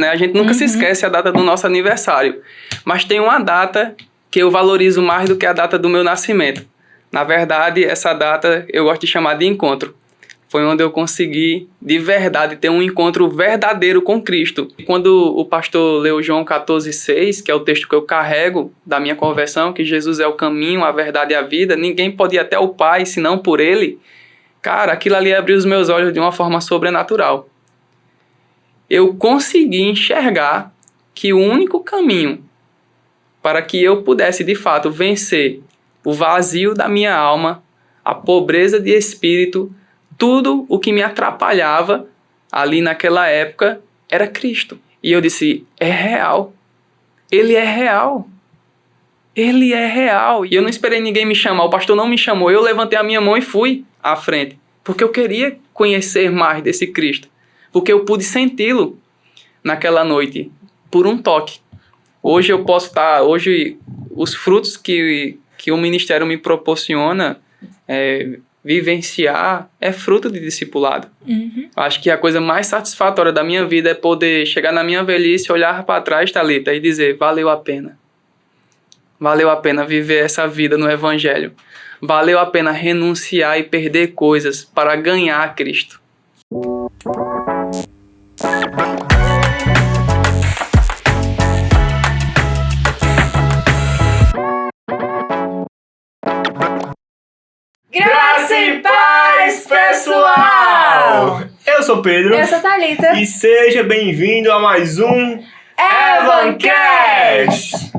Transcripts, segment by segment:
né? A gente nunca se esquece a data do nosso aniversário. Mas tem uma data que eu valorizo mais do que a data do meu nascimento. Na verdade, essa data eu gosto de chamar de encontro. Foi onde eu consegui, de verdade, ter um encontro verdadeiro com Cristo. Quando o pastor leu João 14,6, que é o texto que eu carrego da minha conversão, que Jesus é o caminho, a verdade e a vida, ninguém pode ir até o Pai senão por Ele. Cara, aquilo ali abriu os meus olhos de uma forma sobrenatural. Eu consegui enxergar que o único caminho para que eu pudesse, de fato, vencer o vazio da minha alma, a pobreza de espírito, tudo o que me atrapalhava ali naquela época era Cristo. E eu disse, é real. Ele é real. Ele é real. E eu não esperei ninguém me chamar, o pastor não me chamou, eu levantei a minha mão e fui à frente. Porque eu queria conhecer mais desse Cristo. Porque eu pude senti-lo naquela noite, por um toque. Hoje eu posso estar, hoje os frutos que o ministério me proporciona, vivenciar, é fruto de discipulado. Acho que a coisa mais satisfatória da minha vida é poder chegar na minha velhice, olhar para trás, Thalita, e dizer, valeu a pena. Valeu a pena viver essa vida no Evangelho. Valeu a pena renunciar e perder coisas para ganhar Cristo. Graça e paz, pessoal! Eu sou Pedro. Eu sou Thalita. E seja bem-vindo a mais um Evancast!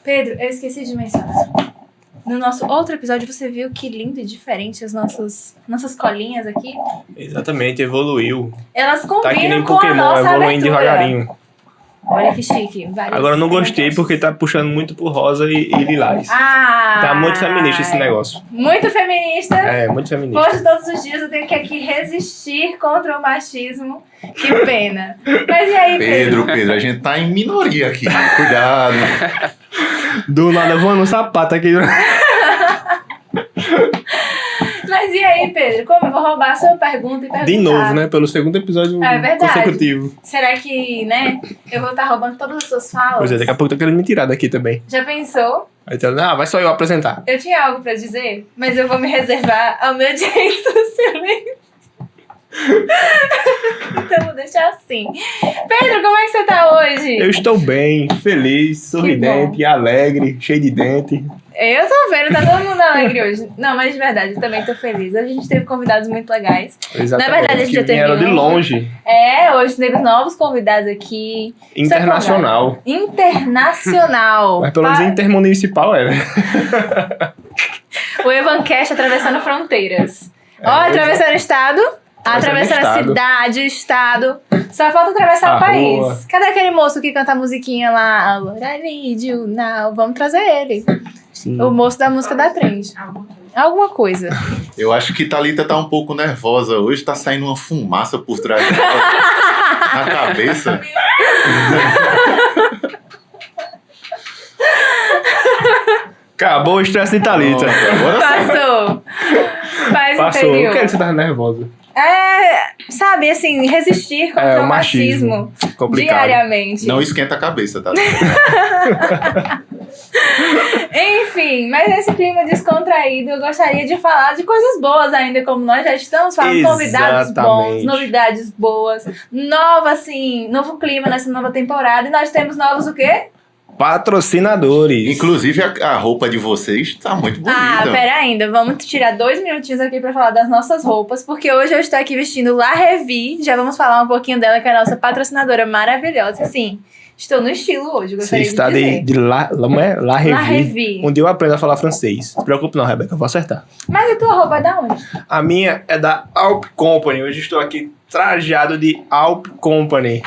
Pedro, eu esqueci de mencionar. No nosso outro episódio, você viu que lindo e diferente as nossas colinhas aqui? Exatamente, evoluiu. Elas Tá que nem combinam com a Pokémon, nossa evoluindo abertura. devagarinho. Olha que chique. Agora eu não gostei porque tá puxando muito pro rosa e lilás. Ah! Tá muito feminista esse negócio. Muito feminista. É, muito feminista. Hoje, todos os dias, eu tenho que aqui resistir contra o machismo. Que pena. Mas e aí, Pedro? Pedro, a gente tá em minoria aqui. Cuidado. Do nada voando um sapato aqui. Mas e aí, Pedro? Como eu vou roubar a sua pergunta e perguntar? De novo, né? Pelo segundo episódio consecutivo. Será que, né? Eu vou estar roubando todas as suas falas? Pois é, daqui a pouco tá querendo me tirar daqui também. Já pensou? Aí tá, vai só eu apresentar. Eu tinha algo pra dizer, mas eu vou me reservar ao meu direito do silêncio. Então vou deixar assim. Pedro, como é que você tá hoje? Eu estou bem, feliz, sorridente, alegre, cheio de dente. Eu tô vendo, tá todo mundo alegre hoje. Não, mas de verdade, eu também tô feliz. Hoje a gente teve convidados muito legais. Exatamente. Na verdade, a gente já teve vieram de longe. Hoje teve novos convidados aqui. Internacional. Internacional. Mas pelo menos intermunicipal é, né? O Evancast atravessando fronteiras. Atravessando o estado. Atravessando a cidade, o estado. Só falta atravessar o país. Rua. Cadê aquele moço que canta a musiquinha lá? I need you now. Vamos trazer ele. Sim. O moço da música da trend. Alguma coisa. Eu acho que Thalita tá um pouco nervosa. Hoje tá saindo uma fumaça por trás dela. Na cabeça. Acabou o estresse de Thalita. Agora Passou. Paz Passou. interior. Por que você tava nervosa? Sabe, assim, resistir contra o machismo complicado. diariamente. não esquenta a cabeça, tá? Enfim, mas nesse clima descontraído, eu gostaria de falar de coisas boas ainda, como nós já estamos falando, convidados bons, novidades boas, novo clima nessa nova temporada, e nós temos novos o quê? Patrocinadores. Inclusive, a roupa de vocês tá muito bonita. Pera ainda, vamos tirar 2 minutinhos aqui pra falar das nossas roupas, porque hoje eu estou aqui vestindo La Revi, já vamos falar um pouquinho dela, que é a nossa patrocinadora maravilhosa, sim. Estou no estilo hoje, gostaria Você está de dizer. de La Revi. Um dia eu aprendo a falar francês. Não se preocupe não, Rebeca, eu vou acertar. Mas a tua roupa é da onde? A minha é da Alp Company. Hoje estou aqui trajado de Alp Company.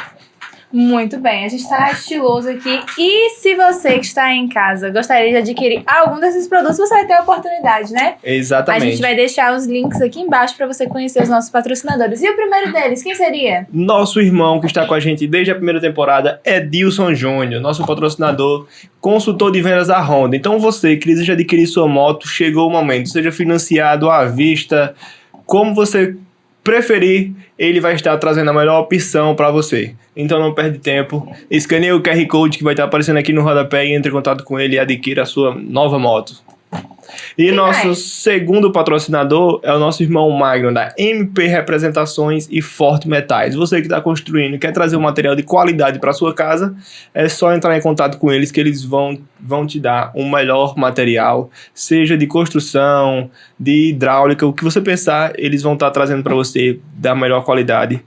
Muito bem, a gente tá estiloso aqui. E se você que está em casa gostaria de adquirir algum desses produtos, você vai ter a oportunidade, né? Exatamente. A gente vai deixar os links aqui embaixo para você conhecer os nossos patrocinadores. E o primeiro deles, quem seria? Nosso irmão que está com a gente desde a primeira temporada é Dilson Júnior, nosso patrocinador, consultor de vendas da Honda. Então você que deseja adquirir sua moto, chegou o momento. Seja financiado à vista, como você preferir, ele vai estar trazendo a melhor opção para você. Então não perde tempo, escaneie o QR Code que vai estar aparecendo aqui no rodapé e entre em contato com ele e adquira a sua nova moto. E nosso segundo patrocinador é o nosso irmão Magno, da MP Representações e Forte Metais. Você que está construindo e quer trazer um material de qualidade para sua casa, é só entrar em contato com eles que eles vão te dar um melhor material, seja de construção, de hidráulica, o que você pensar, eles vão estar trazendo para você da melhor qualidade.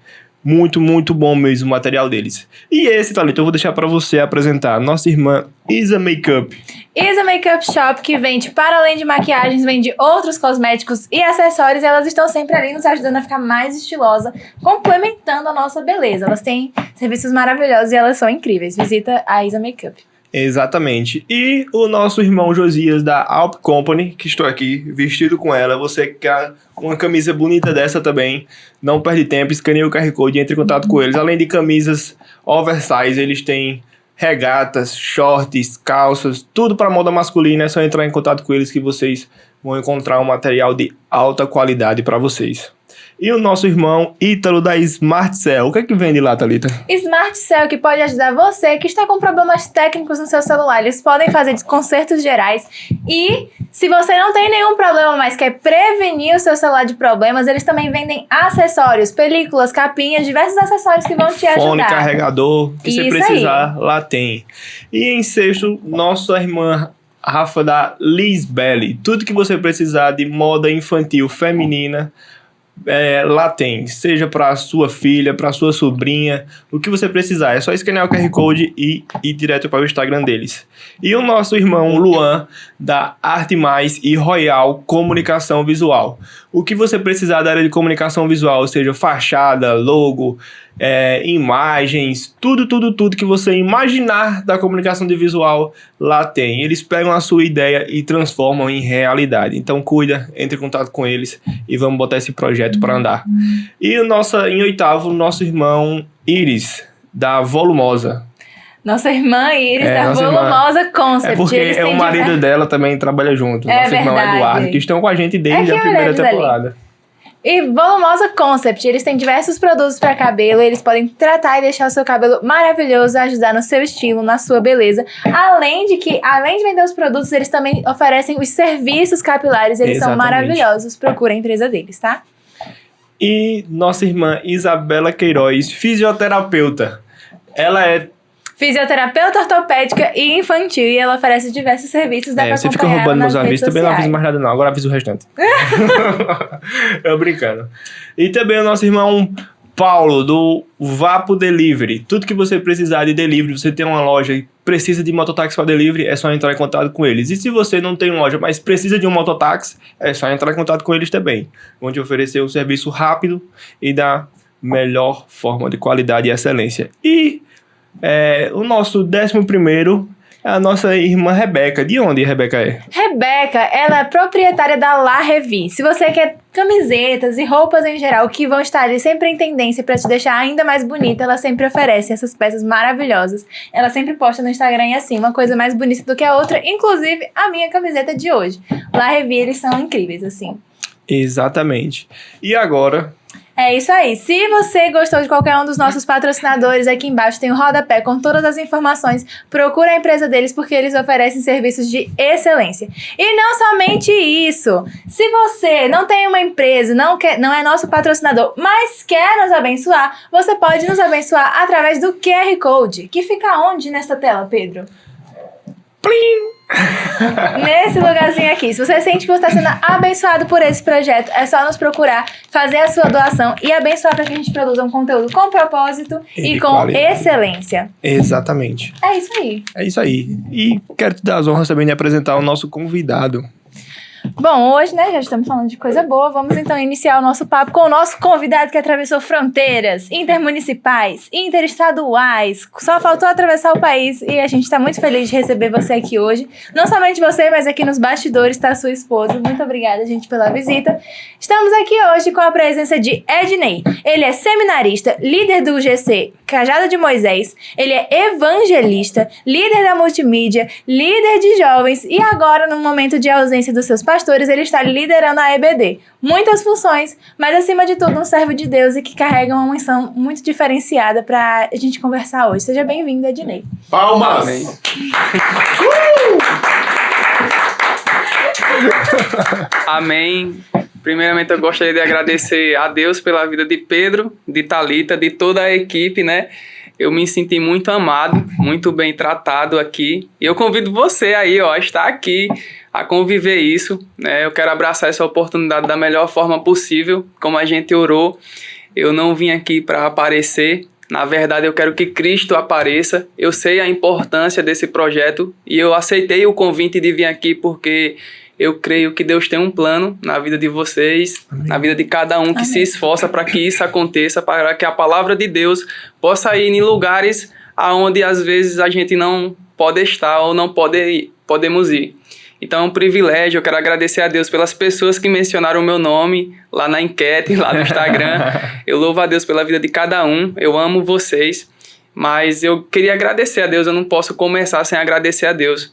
Muito, muito bom mesmo o material deles. E esse, Thalita, eu vou deixar para você apresentar. Nossa irmã Isa Makeup. Isa Makeup Shop, que vende, para além de maquiagens, vende outros cosméticos e acessórios. E elas estão sempre ali nos ajudando a ficar mais estilosa, complementando a nossa beleza. Elas têm serviços maravilhosos e elas são incríveis. Visita a Isa Makeup. Exatamente. E o nosso irmão Josias da Alp Company, que estou aqui vestido com ela. Você que quer uma camisa bonita dessa também, não perde tempo, escaneie o QR Code e entre em contato com eles. Além de camisas oversize, eles têm regatas, shorts, calças, tudo para moda masculina. É só entrar em contato com eles que vocês vão encontrar um material de alta qualidade para vocês. E o nosso irmão Ítalo da Smart Cell. O que é que vende lá, Thalita? Smart Cell, que pode ajudar você que está com problemas técnicos no seu celular. Eles podem fazer consertos gerais. E se você não tem nenhum problema, mas quer prevenir o seu celular de problemas, eles também vendem acessórios, películas, capinhas, diversos acessórios que vão te ajudar. Fone, carregador, o que você Isso precisar, aí. lá tem. E em sexto, nossa irmã Rafa da Liz Belly. Tudo que você precisar de moda infantil feminina, lá tem, seja para sua filha, para sua sobrinha, o que você precisar, é só escanear o QR Code e ir direto para o Instagram deles. E o nosso irmão Luan, da Arte Mais e Royal Comunicação Visual. O que você precisar da área de comunicação visual, seja fachada, logo, imagens, tudo que você imaginar da comunicação de visual, lá tem. Eles pegam a sua ideia e transformam em realidade. Então cuida, entre em contato com eles e vamos botar esse projeto para andar. E em oitavo, nosso irmão Iris, da Volumosa. Nossa irmã Iris, da nossa Volumosa Concept. É porque o marido dela também trabalha junto. Nosso irmão Eduardo, que estão com a gente desde a primeira temporada. E Volumosa Concept, eles têm diversos produtos para cabelo, eles podem tratar e deixar o seu cabelo maravilhoso, ajudar no seu estilo, na sua beleza. Além de vender os produtos, eles também oferecem os serviços capilares, eles são maravilhosos. Procura a empresa deles, tá? E nossa irmã Isabela Queiroz, fisioterapeuta. Ela é fisioterapeuta ortopédica e infantil, e ela oferece diversos serviços. Dá pra você fica acompanhar roubando nas meus redes avisos, também não sociais. aviso mais nada não, agora aviso o restante. Eu brincando. E também o nosso irmão Paulo, do Vapo Delivery. Tudo que você precisar de delivery, você tem uma loja e precisa de mototáxi para delivery, é só entrar em contato com eles. E se você não tem loja, mas precisa de um mototáxi, é só entrar em contato com eles também. Vão te oferecer um serviço rápido e da melhor forma de qualidade e excelência. E o nosso 11º é a nossa irmã Rebeca. De onde Rebeca é? Rebeca, ela é proprietária da La Revi. Se você quer camisetas e roupas em geral que vão estar ali sempre em tendência para te deixar ainda mais bonita, ela sempre oferece essas peças maravilhosas. Ela sempre posta no Instagram e assim, uma coisa mais bonita do que a outra, inclusive a minha camiseta de hoje. La Revi, eles são incríveis, assim. Exatamente. E agora... É isso aí. Se você gostou de qualquer um dos nossos patrocinadores, aqui embaixo tem o rodapé com todas as informações. Procura a empresa deles porque eles oferecem serviços de excelência. E não somente isso. Se você não tem uma empresa, não é nosso patrocinador, mas quer nos abençoar, você pode nos abençoar através do QR Code, que fica onde nessa tela, Pedro? Plim! Nesse lugarzinho aqui. Se você sente que você está sendo abençoado por esse projeto, é só nos procurar, fazer a sua doação e abençoar para que a gente produza um conteúdo com propósito e com qualidade. Excelência. Exatamente. É isso aí. É isso aí. E quero te dar as honras também de apresentar o nosso convidado. Bom, hoje, né, já estamos falando de coisa boa, vamos então iniciar o nosso papo com o nosso convidado que atravessou fronteiras intermunicipais, interestaduais, só faltou atravessar o país e a gente está muito feliz de receber você aqui hoje. Não somente você, mas aqui nos bastidores está a sua esposa. Muito obrigada, gente, pela visita. Estamos aqui hoje com a presença de Ednei. Ele é seminarista, líder do GC Cajado de Moisés, ele é evangelista, líder da multimídia, líder de jovens e agora, no momento de ausência dos seus pastores, pastores, ele está liderando a EBD. Muitas funções, mas acima de tudo um servo de Deus e que carrega uma missão muito diferenciada para a gente conversar hoje. Seja bem-vindo, Ednei. Palmas! Amém. Amém. Primeiramente, eu gostaria de agradecer a Deus pela vida de Pedro, de Thalita, de toda a equipe, né? Eu me senti muito amado, muito bem tratado aqui. E eu convido você aí, ó, a estar aqui, a conviver isso, né? Eu quero abraçar essa oportunidade da melhor forma possível, como a gente orou. Eu não vim aqui para aparecer. Na verdade, eu quero que Cristo apareça. Eu sei a importância desse projeto e eu aceitei o convite de vir aqui porque eu creio que Deus tem um plano na vida de vocês, Amém. Na vida de cada um que Amém. Se esforça para que isso aconteça, para que a palavra de Deus possa ir em lugares aonde às vezes a gente não pode estar ou não podemos ir. Então é um privilégio, eu quero agradecer a Deus pelas pessoas que mencionaram o meu nome lá na enquete, lá no Instagram. Eu louvo a Deus pela vida de cada um, eu amo vocês, mas eu queria agradecer a Deus, eu não posso começar sem agradecer a Deus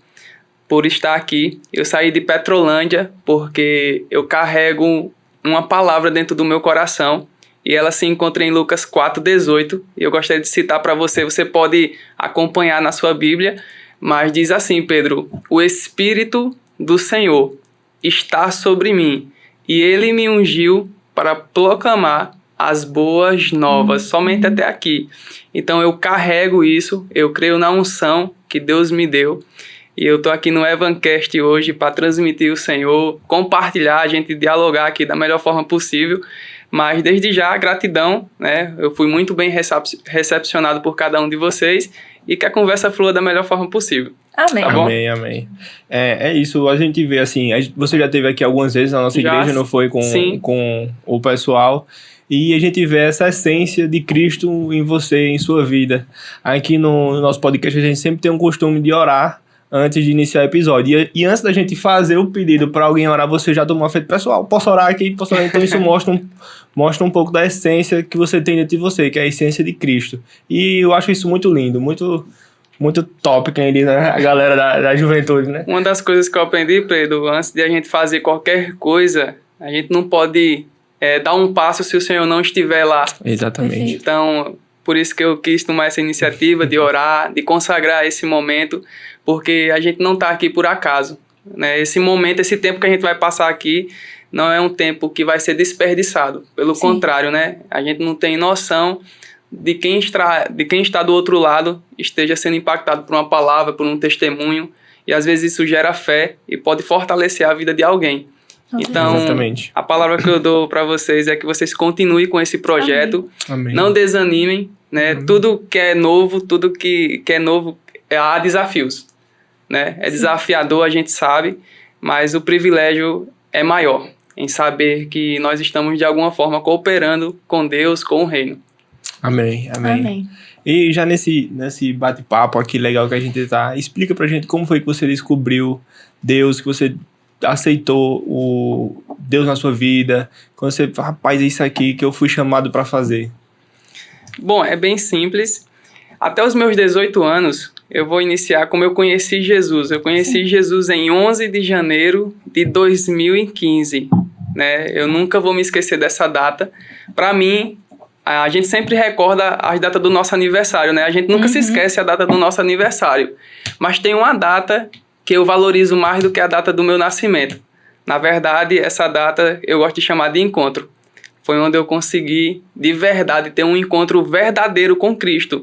por estar aqui. Eu saí de Petrolândia porque eu carrego uma palavra dentro do meu coração e ela se encontra em Lucas 4,18. E eu gostaria de citar para você, você pode acompanhar na sua Bíblia, mas diz assim, Pedro: o Espírito do Senhor está sobre mim e Ele me ungiu para proclamar as boas novas, somente até aqui. Então eu carrego isso, eu creio na unção que Deus me deu. E eu tô aqui no Evancast hoje para transmitir o Senhor, compartilhar, a gente dialogar aqui da melhor forma possível. Mas desde já, gratidão, né? Eu fui muito bem recepcionado por cada um de vocês e que a conversa flua da melhor forma possível. Amém. Tá bom? Amém, amém. É isso, a gente vê assim, você já esteve aqui algumas vezes na nossa igreja, não foi? Com o pessoal. E a gente vê essa essência de Cristo em você, em sua vida. Aqui no nosso podcast a gente sempre tem um costume de orar antes de iniciar o episódio. E antes da gente fazer o pedido para alguém orar, você já tomou afeto pessoal. Posso orar aqui? Posso orar? Então isso mostra um pouco da essência que você tem dentro de você, que é a essência de Cristo. E eu acho isso muito lindo, muito top, quem diz, né? A galera da juventude, né? Uma das coisas que eu aprendi, Pedro, antes de a gente fazer qualquer coisa, a gente não pode dar um passo se o Senhor não estiver lá. Exatamente. Então, por isso que eu quis tomar essa iniciativa de orar, de consagrar esse momento, porque a gente não está aqui por acaso, né? Esse momento, esse tempo que a gente vai passar aqui, não é um tempo que vai ser desperdiçado. Pelo Sim. contrário, né? A gente não tem noção de quem está do outro lado esteja sendo impactado por uma palavra, por um testemunho, e às vezes isso gera fé e pode fortalecer a vida de alguém. Então, Exatamente. A palavra que eu dou para vocês é que vocês continuem com esse projeto. Amém. Não desanimem, né? Amém. Tudo que é novo, há desafios, né? É desafiador, a gente sabe, mas o privilégio é maior em saber que nós estamos de alguma forma cooperando com Deus, com o reino. Amém. Amém. E já nesse bate-papo aqui legal que a gente tá, explica pra gente como foi que você descobriu Deus, que você aceitou o Deus na sua vida, quando você, rapaz, é isso aqui que eu fui chamado pra fazer. Bom, é bem simples. Até os meus 18 anos, eu vou iniciar como eu conheci Jesus. Eu conheci Jesus em 11 de janeiro de 2015, né? Eu nunca vou me esquecer dessa data. Para mim, a gente sempre recorda as datas do nosso aniversário, né? A gente nunca se esquece a data do nosso aniversário. Mas tem uma data que eu valorizo mais do que a data do meu nascimento. Na verdade, essa data eu gosto de chamar de encontro. Foi onde eu consegui, de verdade, ter um encontro verdadeiro com Cristo.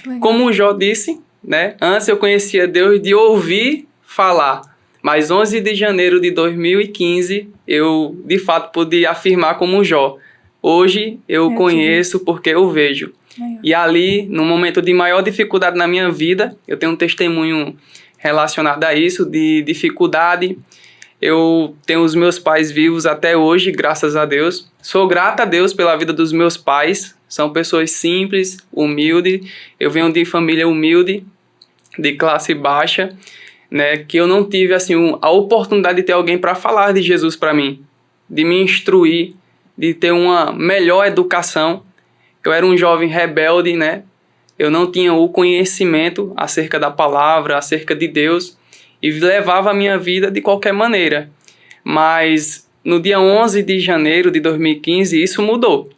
Legal. Como o Jó disse, né? Antes eu conhecia Deus de ouvir falar. Mas 11 de janeiro de 2015, eu, de fato, pude afirmar como o Jó. Hoje eu conheço porque eu vejo. E ali, no momento de maior dificuldade na minha vida, eu tenho um testemunho relacionado a isso, de dificuldade. Eu tenho os meus pais vivos até hoje, graças a Deus. Sou grata a Deus pela vida dos meus pais. São pessoas simples, humildes. Eu venho de família humilde, de classe baixa, né? Que eu não tive assim, a oportunidade de ter alguém para falar de Jesus para mim, de me instruir, de ter uma melhor educação. Eu era um jovem rebelde, né? Eu não tinha o conhecimento acerca da palavra, acerca de Deus, e levava a minha vida de qualquer maneira. Mas no dia 11 de janeiro de 2015, isso mudou.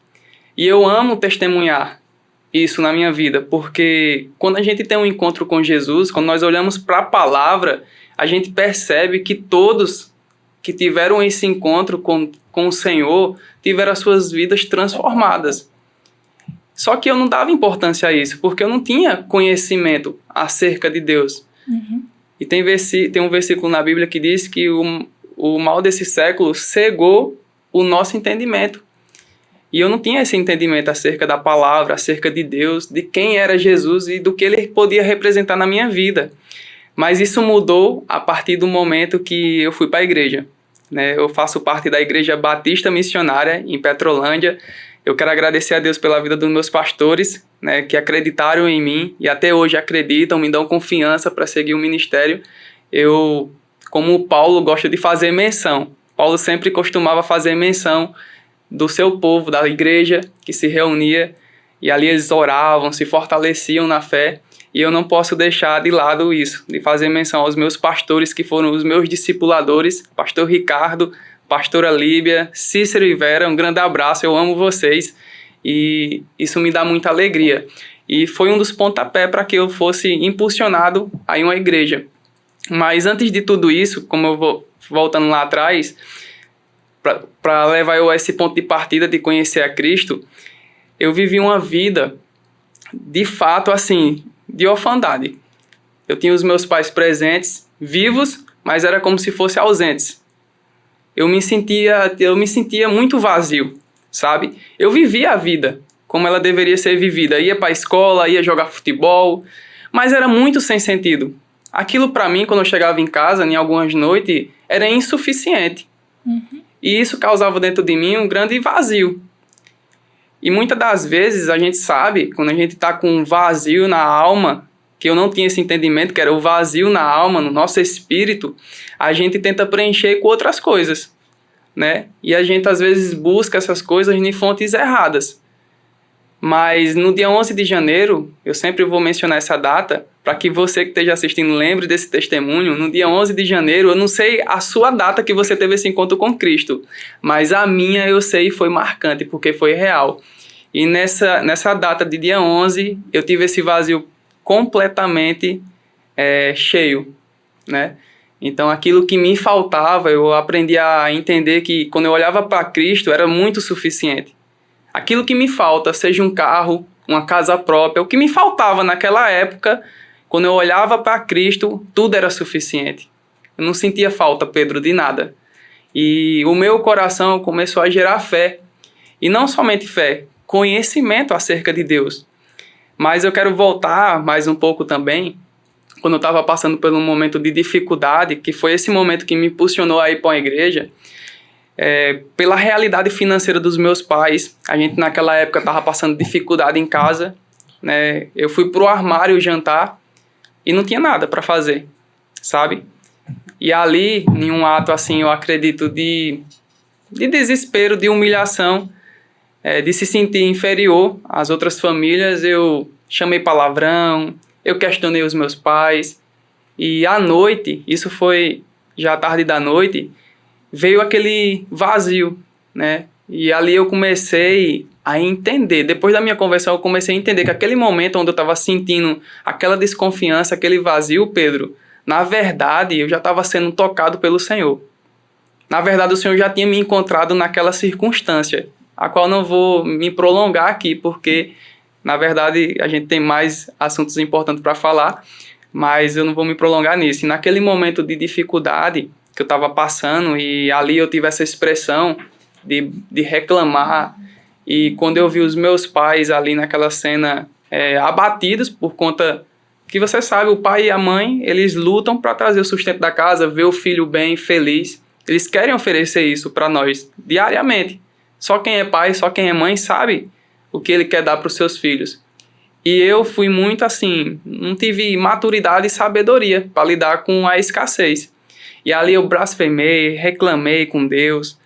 E eu amo testemunhar isso na minha vida, porque quando a gente tem um encontro com Jesus, quando nós olhamos para a palavra, a gente percebe que todos que tiveram esse encontro com o Senhor tiveram as suas vidas transformadas. Só que eu não dava importância a isso, porque eu não tinha conhecimento acerca de Deus. Uhum. E tem um versículo na Bíblia que diz que o mal desse século cegou o nosso entendimento. E eu não tinha esse entendimento acerca da palavra, acerca de Deus, de quem era Jesus e do que ele podia representar na minha vida. Mas isso mudou a partir do momento que eu fui para a igreja. Né? Eu faço parte da Igreja Batista Missionária em Petrolândia. Eu quero agradecer a Deus pela vida dos meus pastores, né, que acreditaram em mim e até hoje acreditam, me dão confiança para seguir o ministério. Eu, como o Paulo, gosto de fazer menção. Paulo sempre costumava fazer menção do seu povo, da igreja que se reunia, e ali eles oravam, se fortaleciam na fé, e eu não posso deixar de lado isso, de fazer menção aos meus pastores que foram os meus discipuladores, pastor Ricardo, pastora Líbia, Cícero e Vera, um grande abraço, eu amo vocês, e isso me dá muita alegria. E foi um dos pontapés para que eu fosse impulsionado a uma igreja. Mas antes de tudo isso, como eu vou voltando lá atrás, para levar eu a esse ponto de partida de conhecer a Cristo, eu vivi uma vida, de fato, assim, de orfandade. Eu tinha os meus pais presentes, vivos, mas era como se fossem ausentes. Eu me sentia muito vazio, sabe? Eu vivia a vida como ela deveria ser vivida. Ia para a escola, ia jogar futebol, mas era muito sem sentido. Aquilo para mim, quando eu chegava em casa, em algumas noites, era insuficiente. Uhum. E isso causava dentro de mim um grande vazio. E muitas das vezes a gente sabe, quando a gente está com um vazio na alma, que eu não tinha esse entendimento, que era o vazio na alma, no nosso espírito, a gente tenta preencher com outras coisas, né? E a gente às vezes busca essas coisas em fontes erradas. Mas no dia 11 de janeiro, eu sempre vou mencionar essa data, para que você que esteja assistindo lembre desse testemunho. No dia 11 de janeiro, eu não sei a sua data que você teve esse encontro com Cristo, mas a minha eu sei foi marcante, porque foi real. E nessa data de dia 11, eu tive esse vazio completamente cheio, né? Então aquilo que me faltava, eu aprendi a entender que quando eu olhava para Cristo era muito suficiente. Aquilo que me falta, seja um carro, uma casa própria, o que me faltava naquela época, quando eu olhava para Cristo, tudo era suficiente. Eu não sentia falta, Pedro, de nada. E o meu coração começou a gerar fé. E não somente fé, conhecimento acerca de Deus. Mas eu quero voltar mais um pouco também, quando eu estava passando por um momento de dificuldade, que foi esse momento que me impulsionou a ir para a igreja, pela realidade financeira dos meus pais. A gente naquela época estava passando dificuldade em casa, né? Eu fui pro armário jantar e não tinha nada para fazer, sabe? E ali, em um ato assim, eu acredito de desespero, de humilhação, de se sentir inferior às outras famílias, eu chamei palavrão, eu questionei os meus pais. E à noite, isso foi já tarde da noite, veio aquele vazio, né? E ali eu comecei a entender, depois da minha conversão eu comecei a entender que aquele momento onde eu estava sentindo aquela desconfiança, aquele vazio, Pedro, na verdade eu já estava sendo tocado pelo Senhor. Na verdade o Senhor já tinha me encontrado naquela circunstância, a qual não vou me prolongar aqui, porque na verdade a gente tem mais assuntos importantes para falar, mas eu não vou me prolongar nisso. E naquele momento de dificuldade que eu estava passando, e ali eu tive essa expressão de reclamar, e quando eu vi os meus pais ali naquela cena abatidos por conta que você sabe, o pai e a mãe, eles lutam para trazer o sustento da casa, ver o filho bem, feliz, eles querem oferecer isso para nós diariamente. Só quem é pai, só quem é mãe sabe o que ele quer dar para os seus filhos. E eu fui muito assim, não tive maturidade e sabedoria para lidar com a escassez. E ali eu blasfemei, reclamei com Deus.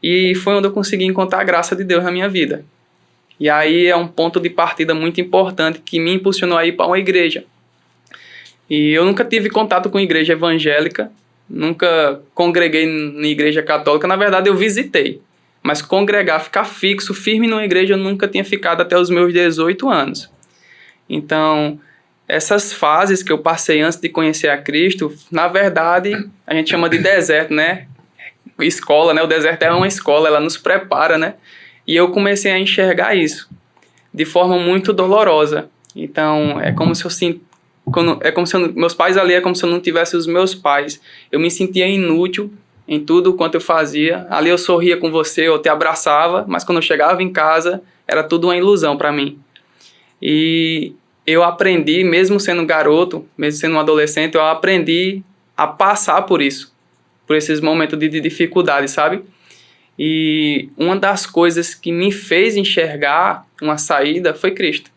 E foi onde eu consegui encontrar a graça de Deus na minha vida. E aí é um ponto de partida muito importante que me impulsionou a ir para uma igreja. E eu nunca tive contato com igreja evangélica, nunca congreguei na igreja católica. Na verdade, eu visitei. Mas congregar, ficar fixo, firme numa igreja, eu nunca tinha ficado até os meus 18 anos. Então, essas fases que eu passei antes de conhecer a Cristo, na verdade, a gente chama de deserto, né? Escola, né? O deserto é uma escola, ela nos prepara, né? E eu comecei a enxergar isso de forma muito dolorosa. Então, é como se meus pais ali, é como se eu não tivesse os meus pais. Eu me sentia inútil em tudo quanto eu fazia. Ali eu sorria com você, eu te abraçava, mas quando eu chegava em casa, era tudo uma ilusão para mim. E eu aprendi, mesmo sendo garoto, mesmo sendo um adolescente, eu aprendi a passar por isso, por esses momentos de dificuldade, sabe? E uma das coisas que me fez enxergar uma saída foi Cristo.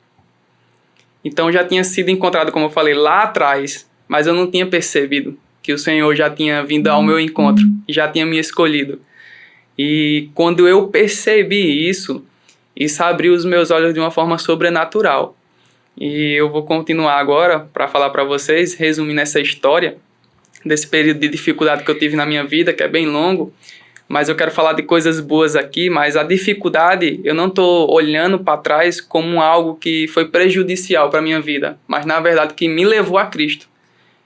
Então já tinha sido encontrado, como eu falei, lá atrás, mas eu não tinha percebido que o Senhor já tinha vindo ao meu encontro, já tinha me escolhido. E quando eu percebi isso abriu os meus olhos de uma forma sobrenatural. E eu vou continuar agora para falar para vocês, resumindo essa história desse período de dificuldade que eu tive na minha vida, que é bem longo, mas eu quero falar de coisas boas aqui, mas a dificuldade, eu não estou olhando para trás como algo que foi prejudicial para a minha vida, mas na verdade que me levou a Cristo.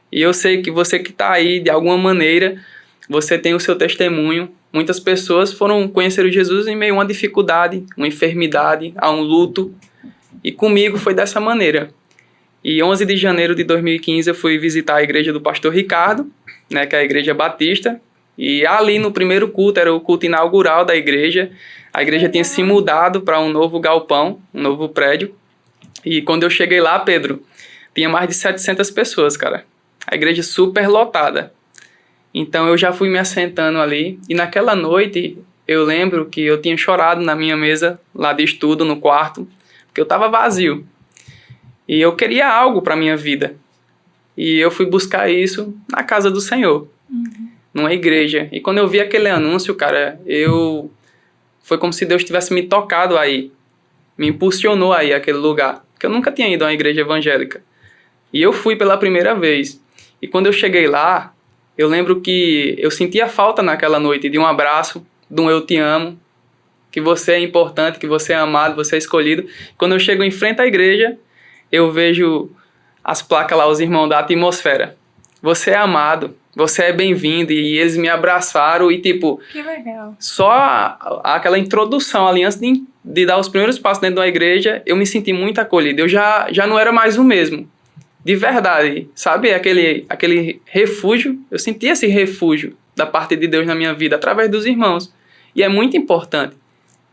E eu sei que você que está aí, de alguma maneira, você tem o seu testemunho. Muitas pessoas foram conhecer Jesus em meio a uma dificuldade, uma enfermidade, a um luto. E comigo foi dessa maneira. E 11 de janeiro de 2015 eu fui visitar a igreja do pastor Ricardo, né, que é a igreja batista. E ali no primeiro culto, era o culto inaugural da igreja. A igreja tinha se mudado para um novo galpão, um novo prédio. E quando eu cheguei lá, Pedro, tinha mais de 700 pessoas, cara. A igreja super lotada. Então eu já fui me assentando ali. E naquela noite eu lembro que eu tinha chorado na minha mesa lá de estudo, no quarto, porque eu estava vazio. E eu queria algo para a minha vida. E eu fui buscar isso na casa do Senhor, numa igreja. E quando eu vi aquele anúncio, cara, foi como se Deus tivesse me tocado aí. Me impulsionou aí àquele lugar. Porque eu nunca tinha ido a uma igreja evangélica. E eu fui pela primeira vez. E quando eu cheguei lá, eu lembro que eu sentia falta naquela noite de um abraço, de um eu te amo, que você é importante, que você é amado, você é escolhido. Quando eu chego em frente à igreja, eu vejo as placas lá, os irmãos da atmosfera. Você é amado, você é bem-vindo. E eles me abraçaram e tipo... Que legal. Só aquela introdução ali, antes de dar os primeiros passos dentro da igreja, eu me senti muito acolhido. Eu já não era mais o mesmo. De verdade, sabe? Aquele refúgio, eu senti esse refúgio da parte de Deus na minha vida, através dos irmãos. E é muito importante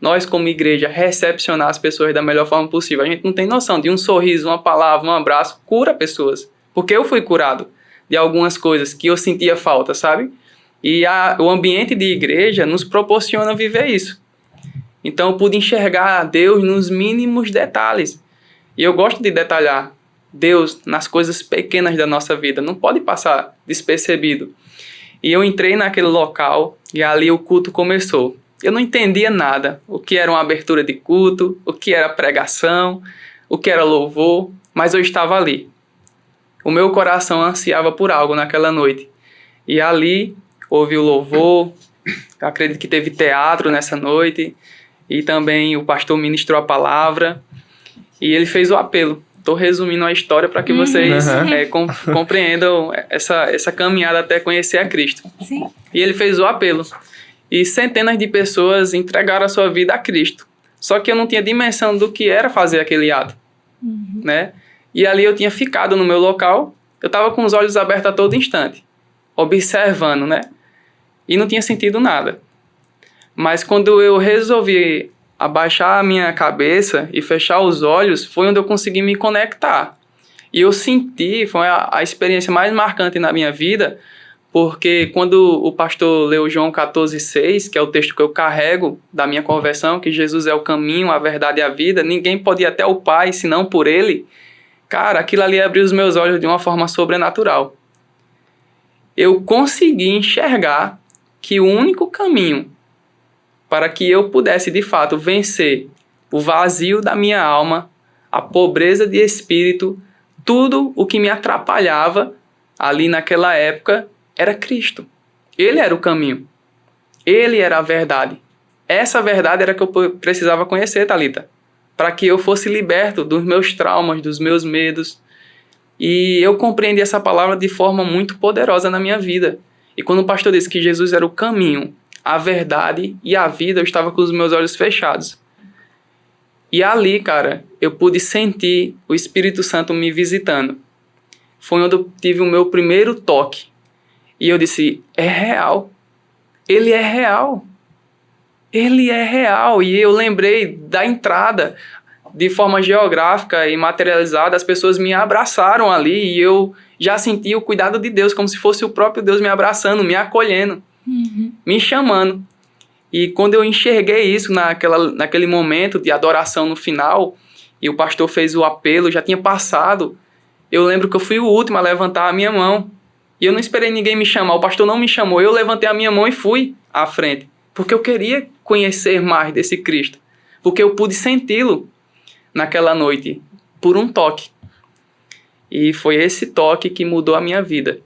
nós, como igreja, recepcionar as pessoas da melhor forma possível. A gente não tem noção de um sorriso, uma palavra, um abraço, cura pessoas. Porque eu fui curado de algumas coisas que eu sentia falta, sabe? E o ambiente de igreja nos proporciona viver isso. Então eu pude enxergar Deus nos mínimos detalhes. E eu gosto de detalhar Deus nas coisas pequenas da nossa vida. Não pode passar despercebido. E eu entrei naquele local e ali o culto começou. Eu não entendia nada. O que era uma abertura de culto, o que era pregação, o que era louvor, mas eu estava ali. O meu coração ansiava por algo naquela noite. E ali houve o louvor, eu acredito que teve teatro nessa noite, e também o pastor ministrou a palavra, e ele fez o apelo. Estou resumindo a história para que vocês compreendam essa caminhada até conhecer a Cristo. Sim. E ele fez o apelo. E centenas de pessoas entregaram a sua vida a Cristo. Só que eu não tinha dimensão do que era fazer aquele ato. Né? E ali eu tinha ficado no meu local. Eu estava com os olhos abertos a todo instante, observando, né? E não tinha sentido nada. Mas quando eu resolvi abaixar a minha cabeça e fechar os olhos, foi onde eu consegui me conectar. E eu senti, foi a experiência mais marcante na minha vida, porque quando o pastor leu João 14,6, que é o texto que eu carrego da minha conversão, que Jesus é o caminho, a verdade e a vida, ninguém pode ir até o Pai senão por Ele, cara, aquilo ali abriu os meus olhos de uma forma sobrenatural. Eu consegui enxergar que o único caminho para que eu pudesse, de fato, vencer o vazio da minha alma, a pobreza de espírito, tudo o que me atrapalhava ali naquela época, era Cristo. Ele era o caminho. Ele era a verdade. Essa verdade era que eu precisava conhecer, Thalita, para que eu fosse liberto dos meus traumas, dos meus medos. E eu compreendi essa palavra de forma muito poderosa na minha vida. E quando o pastor disse que Jesus era o caminho, a verdade e a vida, eu estava com os meus olhos fechados. E ali, cara, eu pude sentir o Espírito Santo me visitando. Foi onde eu tive o meu primeiro toque. E eu disse, é real. Ele é real. Ele é real. E eu lembrei da entrada, de forma geográfica e materializada, as pessoas me abraçaram ali e eu já senti o cuidado de Deus, como se fosse o próprio Deus me abraçando, me acolhendo, me chamando. E quando eu enxerguei isso naquele momento de adoração no final, e o pastor fez o apelo, já tinha passado, eu lembro que eu fui o último a levantar a minha mão. E eu não esperei ninguém me chamar, o pastor não me chamou, eu levantei a minha mão e fui à frente. Porque eu queria conhecer mais desse Cristo. Porque eu pude senti-lo naquela noite, por um toque. E foi esse toque que mudou a minha vida.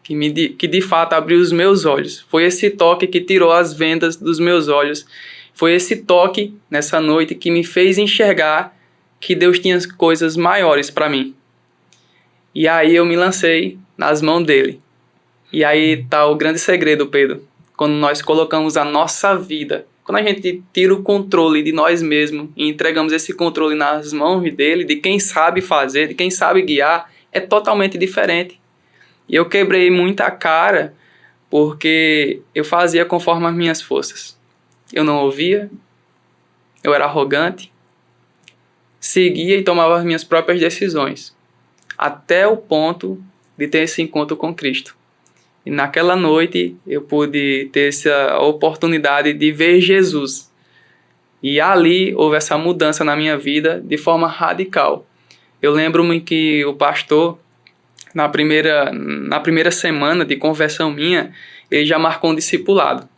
Que de fato abriu os meus olhos. Foi esse toque que tirou as vendas dos meus olhos. Foi esse toque nessa noite que me fez enxergar que Deus tinha coisas maiores para mim. E aí eu me lancei nas mãos dele. E aí está o grande segredo, Pedro. Quando nós colocamos a nossa vida, quando a gente tira o controle de nós mesmos e entregamos esse controle nas mãos dele, de quem sabe fazer, de quem sabe guiar, é totalmente diferente. E eu quebrei muita cara porque eu fazia conforme as minhas forças. Eu não ouvia, eu era arrogante, seguia e tomava as minhas próprias decisões, até o ponto de ter esse encontro com Cristo. E naquela noite eu pude ter essa oportunidade de ver Jesus. E ali houve essa mudança na minha vida de forma radical. Eu lembro-me que o pastor, na primeira semana de conversão minha, ele já marcou um discipulado.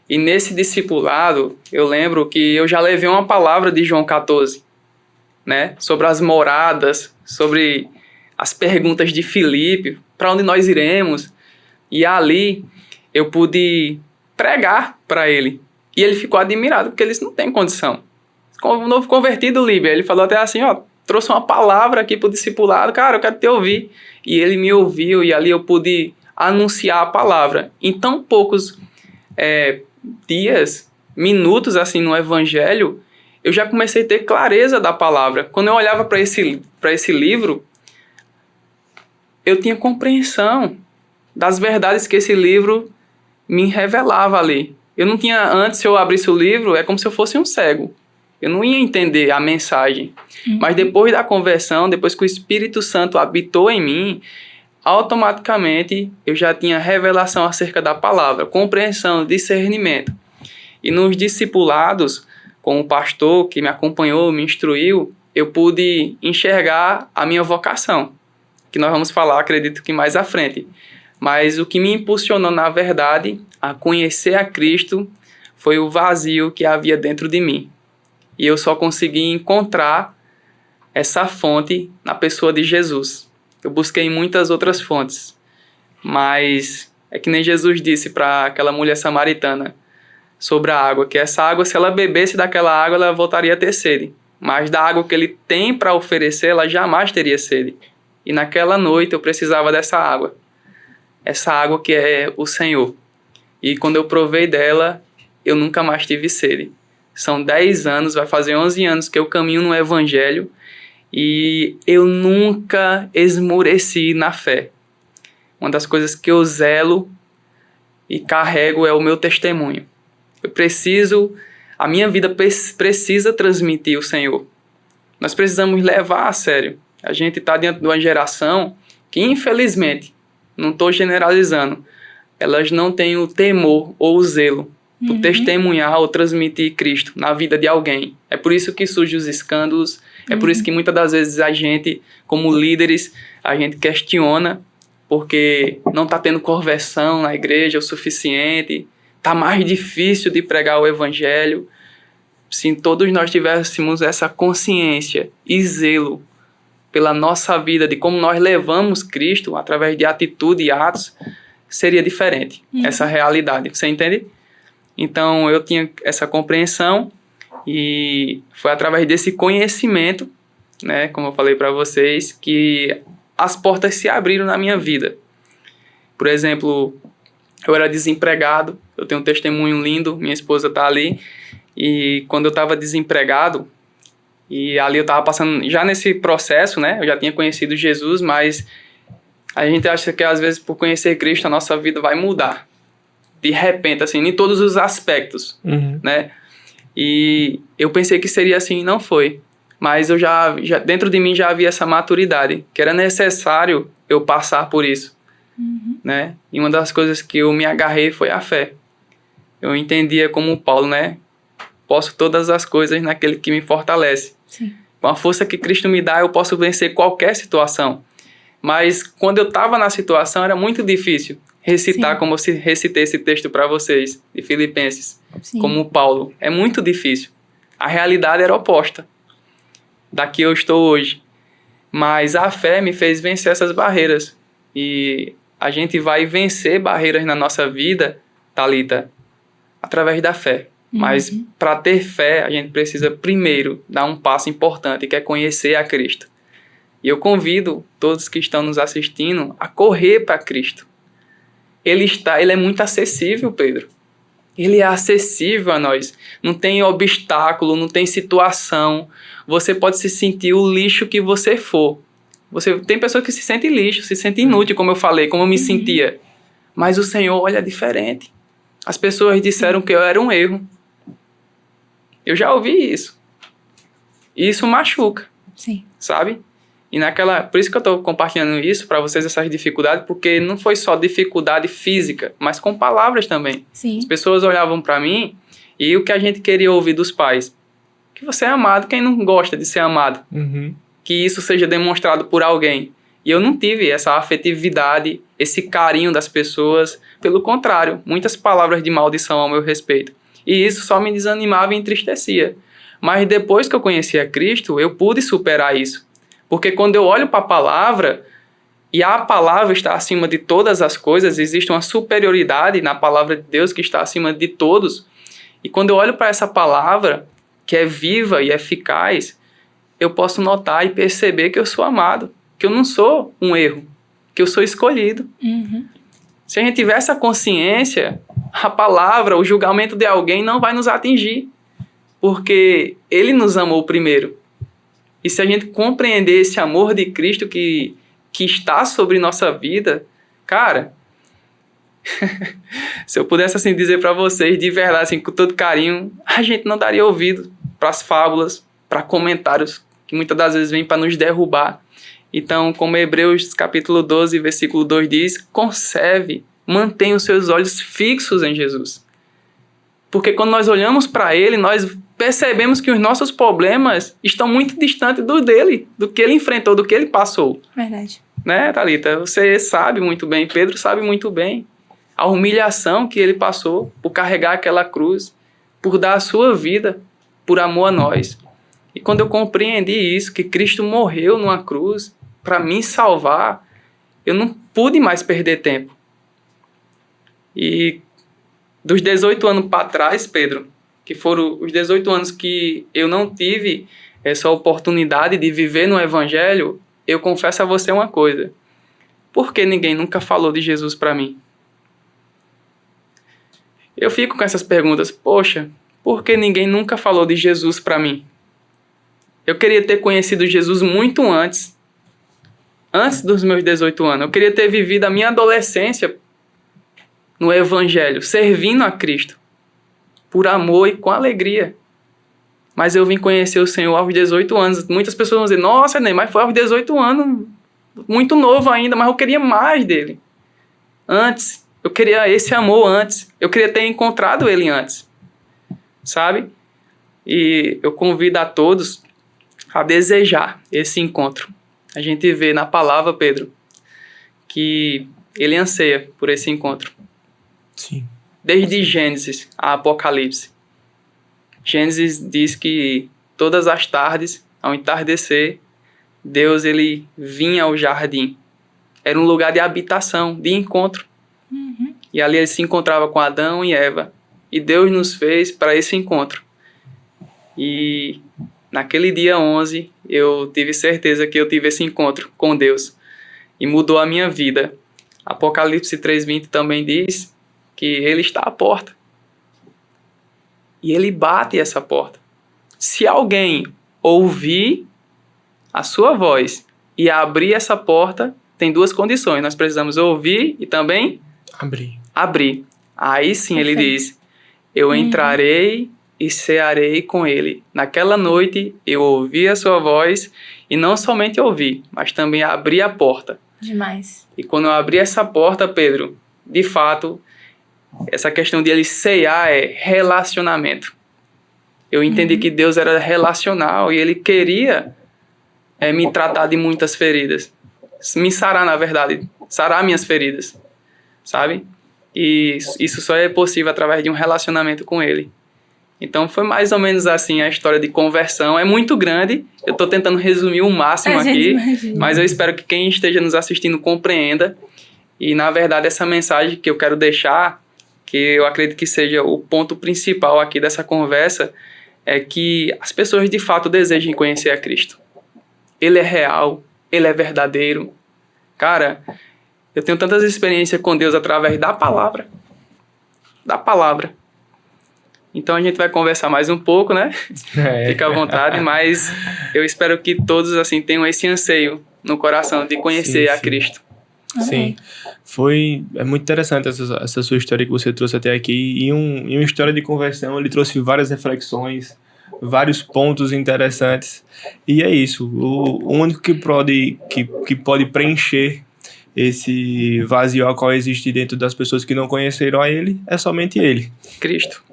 E nesse discipulado, eu lembro que eu já levei uma palavra de João 14, né? Sobre as moradas, sobre as perguntas de Filipe, para onde nós iremos. E ali eu pude pregar para ele. E ele ficou admirado, porque eles não têm condição. O novo convertido, Líbia, ele falou até assim, trouxe uma palavra aqui para o discipulado, cara, eu quero te ouvir. E ele me ouviu e ali eu pude anunciar a palavra. Em tão poucos dias, minutos assim no evangelho, eu já comecei a ter clareza da palavra. Quando eu olhava para esse livro, eu tinha compreensão das verdades que esse livro me revelava ali. Eu não tinha, antes, se eu abrisse o livro, é como se eu fosse um cego. Eu não ia entender a mensagem. Mas depois da conversão, depois que o Espírito Santo habitou em mim, automaticamente eu já tinha revelação acerca da palavra, compreensão, discernimento. E nos discipulados, com o pastor que me acompanhou, me instruiu, eu pude enxergar a minha vocação, que nós vamos falar, acredito que mais à frente. Mas o que me impulsionou, na verdade, a conhecer a Cristo foi o vazio que havia dentro de mim. E eu só consegui encontrar essa fonte na pessoa de Jesus. Eu busquei muitas outras fontes, mas é que nem Jesus disse para aquela mulher samaritana sobre a água, que essa água, se ela bebesse daquela água, ela voltaria a ter sede. Mas da água que ele tem para oferecer, ela jamais teria sede. E naquela noite eu precisava dessa água. Essa água que é o Senhor. E quando eu provei dela, eu nunca mais tive sede. São 10 anos, vai fazer 11 anos que eu caminho no Evangelho e eu nunca esmoreci na fé. Uma das coisas que eu zelo e carrego é o meu testemunho. A minha vida precisa transmitir o Senhor. Nós precisamos levar a sério. A gente está diante de uma geração que, infelizmente, não estou generalizando, elas não têm o temor ou o zelo por testemunhar ou transmitir Cristo na vida de alguém. É por isso que surgem os escândalos, é por isso que muitas das vezes a gente, como líderes, a gente questiona, porque não está tendo conversão na igreja o suficiente, está mais difícil de pregar o evangelho. Se todos nós tivéssemos essa consciência e zelo pela nossa vida, de como nós levamos Cristo através de atitude e atos, seria diferente, essa realidade, você entende? Então, eu tinha essa compreensão e foi através desse conhecimento, né, como eu falei para vocês, que as portas se abriram na minha vida. Por exemplo, eu era desempregado, eu tenho um testemunho lindo, minha esposa está ali, e quando eu estava desempregado, e ali eu estava passando, já nesse processo, né, eu já tinha conhecido Jesus, mas a gente acha que às vezes por conhecer Cristo a nossa vida vai mudar. De repente, assim, em todos os aspectos, né? E eu pensei que seria assim e não foi. Mas eu já dentro de mim já havia essa maturidade, que era necessário eu passar por isso, né? E uma das coisas que eu me agarrei foi a fé. Eu entendia como Paulo, né? Posso todas as coisas naquele que me fortalece. Sim. Com a força que Cristo me dá, eu posso vencer qualquer situação. Mas quando eu estava na situação, era muito difícil recitar, como eu recitei esse texto para vocês, de Filipenses, como Paulo. É muito difícil. A realidade era oposta da que eu estou hoje. Mas a fé me fez vencer essas barreiras. E a gente vai vencer barreiras na nossa vida, Thalita, através da fé. Mas para ter fé, a gente precisa primeiro dar um passo importante, que é conhecer a Cristo. E eu convido todos que estão nos assistindo a correr para Cristo. Ele é muito acessível, Pedro. Ele é acessível a nós. Não tem obstáculo, não tem situação. Você pode se sentir o lixo que você for. Tem pessoas que se sentem lixo, se sentem inútil, como eu falei, como eu me sentia. Mas o Senhor olha diferente. As pessoas disseram que eu era um erro. Eu já ouvi isso. E isso machuca. Sim. Sabe? E por isso que eu estou compartilhando isso para vocês, essas dificuldades, porque não foi só dificuldade física, mas com palavras também. Sim. As pessoas olhavam para mim e o que a gente queria ouvir dos pais? Que você é amado, quem não gosta de ser amado? Que isso seja demonstrado por alguém. E eu não tive essa afetividade, esse carinho das pessoas. Pelo contrário, muitas palavras de maldição ao meu respeito. E isso só me desanimava e entristecia. Mas depois que eu conheci a Cristo, eu pude superar isso. Porque quando eu olho para a palavra, e a palavra está acima de todas as coisas, existe uma superioridade na palavra de Deus que está acima de todos. E quando eu olho para essa palavra, que é viva e eficaz, eu posso notar e perceber que eu sou amado, que eu não sou um erro, que eu sou escolhido. Se a gente tiver essa consciência, a palavra, o julgamento de alguém não vai nos atingir, porque Ele nos amou primeiro. E se a gente compreender esse amor de Cristo que está sobre nossa vida, cara, se eu pudesse assim dizer para vocês de verdade, assim, com todo carinho, a gente não daria ouvido para as fábulas, para comentários que muitas das vezes vêm para nos derrubar. Então, como Hebreus capítulo 12, versículo 2 diz, conserve, mantenha os seus olhos fixos em Jesus. Porque quando nós olhamos para Ele, nós percebemos que os nossos problemas estão muito distantes do dele, do que ele enfrentou, do que ele passou. Verdade. Né, Thalita? Você sabe muito bem, Pedro sabe muito bem a humilhação que ele passou por carregar aquela cruz, por dar a sua vida por amor a nós. E quando eu compreendi isso, que Cristo morreu numa cruz para me salvar, eu não pude mais perder tempo. E dos 18 anos para trás, Pedro, que foram os 18 anos que eu não tive essa oportunidade de viver no Evangelho, eu confesso a você uma coisa. Por que ninguém nunca falou de Jesus para mim? Eu fico com essas perguntas. Poxa, por que ninguém nunca falou de Jesus para mim? Eu queria ter conhecido Jesus muito antes dos meus 18 anos. Eu queria ter vivido a minha adolescência no Evangelho, servindo a Cristo, por amor e com alegria. Mas eu vim conhecer o Senhor aos 18 anos. Muitas pessoas vão dizer, nossa, Ney, mas foi aos 18 anos, muito novo ainda, mas eu queria mais dele. Antes, eu queria esse amor antes. Eu queria ter encontrado ele antes. Sabe? E eu convido a todos a desejar esse encontro. A gente vê na palavra, Pedro, que ele anseia por esse encontro. Sim. Desde Gênesis a Apocalipse. Gênesis diz que todas as tardes, ao entardecer, Deus ele vinha ao jardim. Era um lugar de habitação, de encontro. E ali ele se encontrava com Adão e Eva. E Deus nos fez para esse encontro. E naquele dia 11, eu tive certeza que eu tive esse encontro com Deus. E mudou a minha vida. Apocalipse 3:20 também diz que Ele está à porta. E Ele bate essa porta. Se alguém ouvir a sua voz e abrir essa porta, tem duas condições. Nós precisamos ouvir e também abrir. Aí sim Ele diz, eu entrarei e cearei com Ele. Naquela noite eu ouvi a sua voz e não somente ouvi, mas também abri a porta. Demais. E quando eu abri essa porta, Pedro, de fato, essa questão de ele cear é relacionamento. Eu entendi que Deus era relacional e Ele queria me tratar de muitas feridas. Me sarar, na verdade. Sarar minhas feridas. Sabe? E isso só é possível através de um relacionamento com Ele. Então foi mais ou menos assim a história de conversão. É muito grande, eu estou tentando resumir o máximo aqui, mas eu espero que quem esteja nos assistindo compreenda. E na verdade essa mensagem que eu quero deixar, que eu acredito que seja o ponto principal aqui dessa conversa, é que as pessoas de fato desejem conhecer a Cristo. Ele é real, Ele é verdadeiro. Cara, eu tenho tantas experiências com Deus através da palavra. Da palavra. Então a gente vai conversar mais um pouco, né? Fica à vontade, mas eu espero que todos assim tenham esse anseio no coração de conhecer a Cristo. Sim, é muito interessante essa sua história que você trouxe até aqui. E uma história de conversão, ele trouxe várias reflexões, vários pontos interessantes. E é isso, o único que pode preencher esse vazio ao qual existe dentro das pessoas que não conheceram a Ele é somente Ele. Cristo.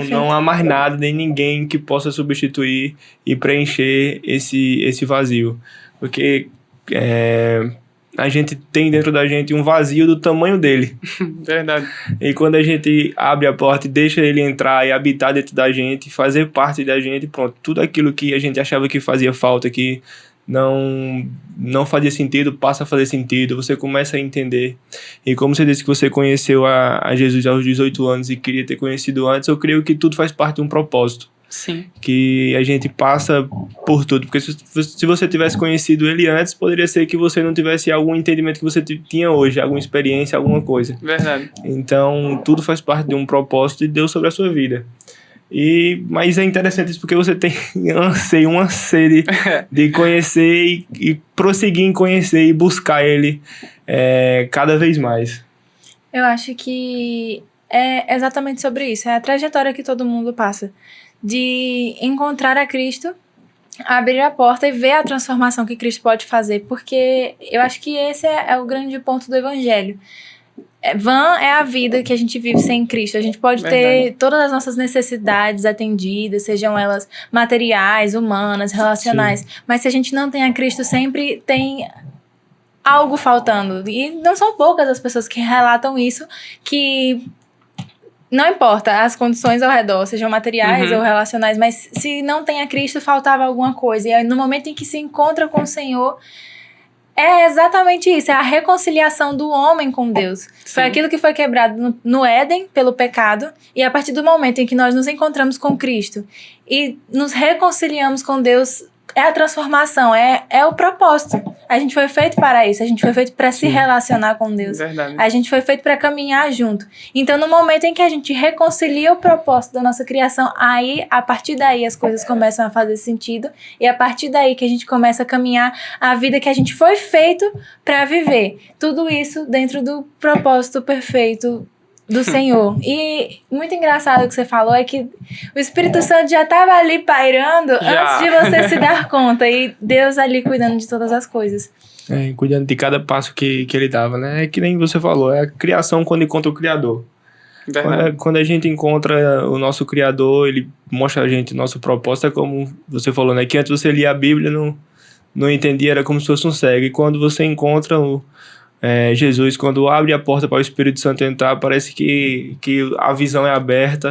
Não há mais nada, nem ninguém que possa substituir e preencher esse vazio. Porque a gente tem dentro da gente um vazio do tamanho dele. Verdade. E quando a gente abre a porta e deixa ele entrar e habitar dentro da gente, fazer parte da gente, pronto, tudo aquilo que a gente achava que fazia falta, que não fazia sentido, passa a fazer sentido, você começa a entender. E como você disse que você conheceu a Jesus aos 18 anos e queria ter conhecido antes, eu creio que tudo faz parte de um propósito. Sim. Que a gente passa por tudo, porque se você tivesse conhecido ele antes, poderia ser que você não tivesse algum entendimento que você tinha hoje, alguma experiência, alguma coisa. Verdade. Então, tudo faz parte de um propósito de Deus sobre a sua vida. Mas é interessante isso porque você tem uma sede de conhecer e prosseguir em conhecer e buscar ele cada vez mais. Eu acho que é exatamente sobre isso. É a trajetória que todo mundo passa. De encontrar a Cristo, abrir a porta e ver a transformação que Cristo pode fazer. Porque eu acho que esse é o grande ponto do Evangelho. Vã é a vida que a gente vive sem Cristo. A gente pode ter todas as nossas necessidades atendidas, sejam elas materiais, humanas, relacionais. Sim. Mas se a gente não tem a Cristo, sempre tem algo faltando. E não são poucas as pessoas que relatam isso, que não importa as condições ao redor, sejam materiais ou relacionais, mas se não tem a Cristo, faltava alguma coisa. E aí, no momento em que se encontra com o Senhor, é exatamente isso, é a reconciliação do homem com Deus. Sim. Foi aquilo que foi quebrado no Éden pelo pecado, e a partir do momento em que nós nos encontramos com Cristo e nos reconciliamos com Deus, é a transformação, é o propósito. A gente foi feito para isso, a gente foi feito para se relacionar com Deus. Verdade. A gente foi feito para caminhar junto. Então, no momento em que a gente reconcilia o propósito da nossa criação, aí, a partir daí, as coisas começam a fazer sentido, e a partir daí que a gente começa a caminhar a vida que a gente foi feito para viver. Tudo isso dentro do propósito perfeito do Senhor. E muito engraçado o que você falou é que o Espírito Santo já estava ali pairando antes de você se dar conta, e Deus ali cuidando de todas as coisas. Cuidando de cada passo que ele dava, né? É que nem você falou, é a criação quando encontra o Criador. Quando a gente encontra o nosso Criador, ele mostra a gente o nosso propósito, é como você falou, né? Que antes você lia a Bíblia, não entendia, era como se fosse um cego. E quando você encontra Jesus, quando abre a porta para o Espírito Santo entrar, parece que a visão é aberta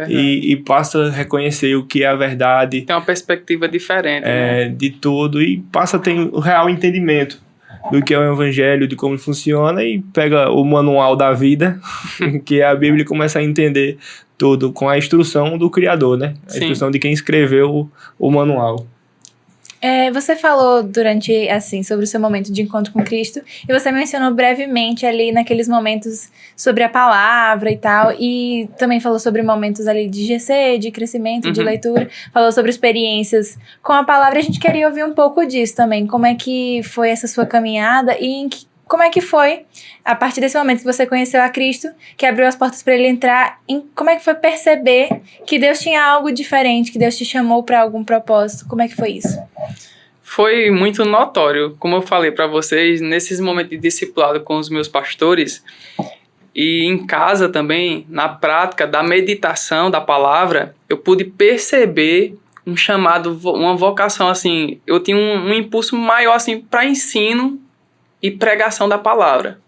e passa a reconhecer o que é a verdade. Tem uma perspectiva diferente, né? De tudo, e passa a ter o real entendimento do que é o evangelho, de como funciona, e pega o manual da vida, que é a Bíblia, e começa a entender tudo com a instrução do Criador, né? A instrução de quem escreveu o manual. Você falou durante, assim, sobre o seu momento de encontro com Cristo, e você mencionou brevemente ali naqueles momentos sobre a palavra e tal, e também falou sobre momentos ali de GC, de crescimento, de leitura, falou sobre experiências com a palavra. A gente queria ouvir um pouco disso também, como é que foi essa sua caminhada e como é que foi, a partir desse momento que você conheceu a Cristo, que abriu as portas para ele entrar, como é que foi perceber que Deus tinha algo diferente, que Deus te chamou para algum propósito? Como é que foi isso? Foi muito notório, como eu falei para vocês, nesses momentos de discipulado com os meus pastores e em casa também, na prática da meditação da palavra, eu pude perceber um chamado, uma vocação assim, eu tinha um impulso maior assim para ensino e pregação da palavra.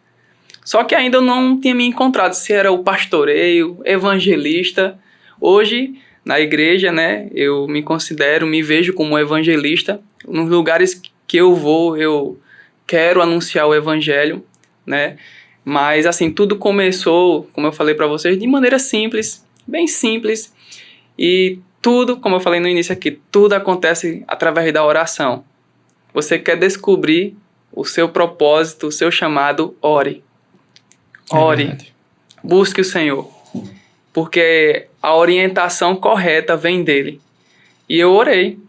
Só que ainda eu não tinha me encontrado se era o pastoreio, evangelista. Hoje, na igreja, né, eu me vejo como evangelista. Nos lugares que eu vou, eu quero anunciar o evangelho, né? Mas, assim, tudo começou, como eu falei para vocês, de maneira simples, bem simples. E tudo, como eu falei no início aqui, tudo acontece através da oração. Você quer descobrir o seu propósito, o seu chamado, ore. Ore. Busque o Senhor. Porque a orientação correta vem dele. E eu orei.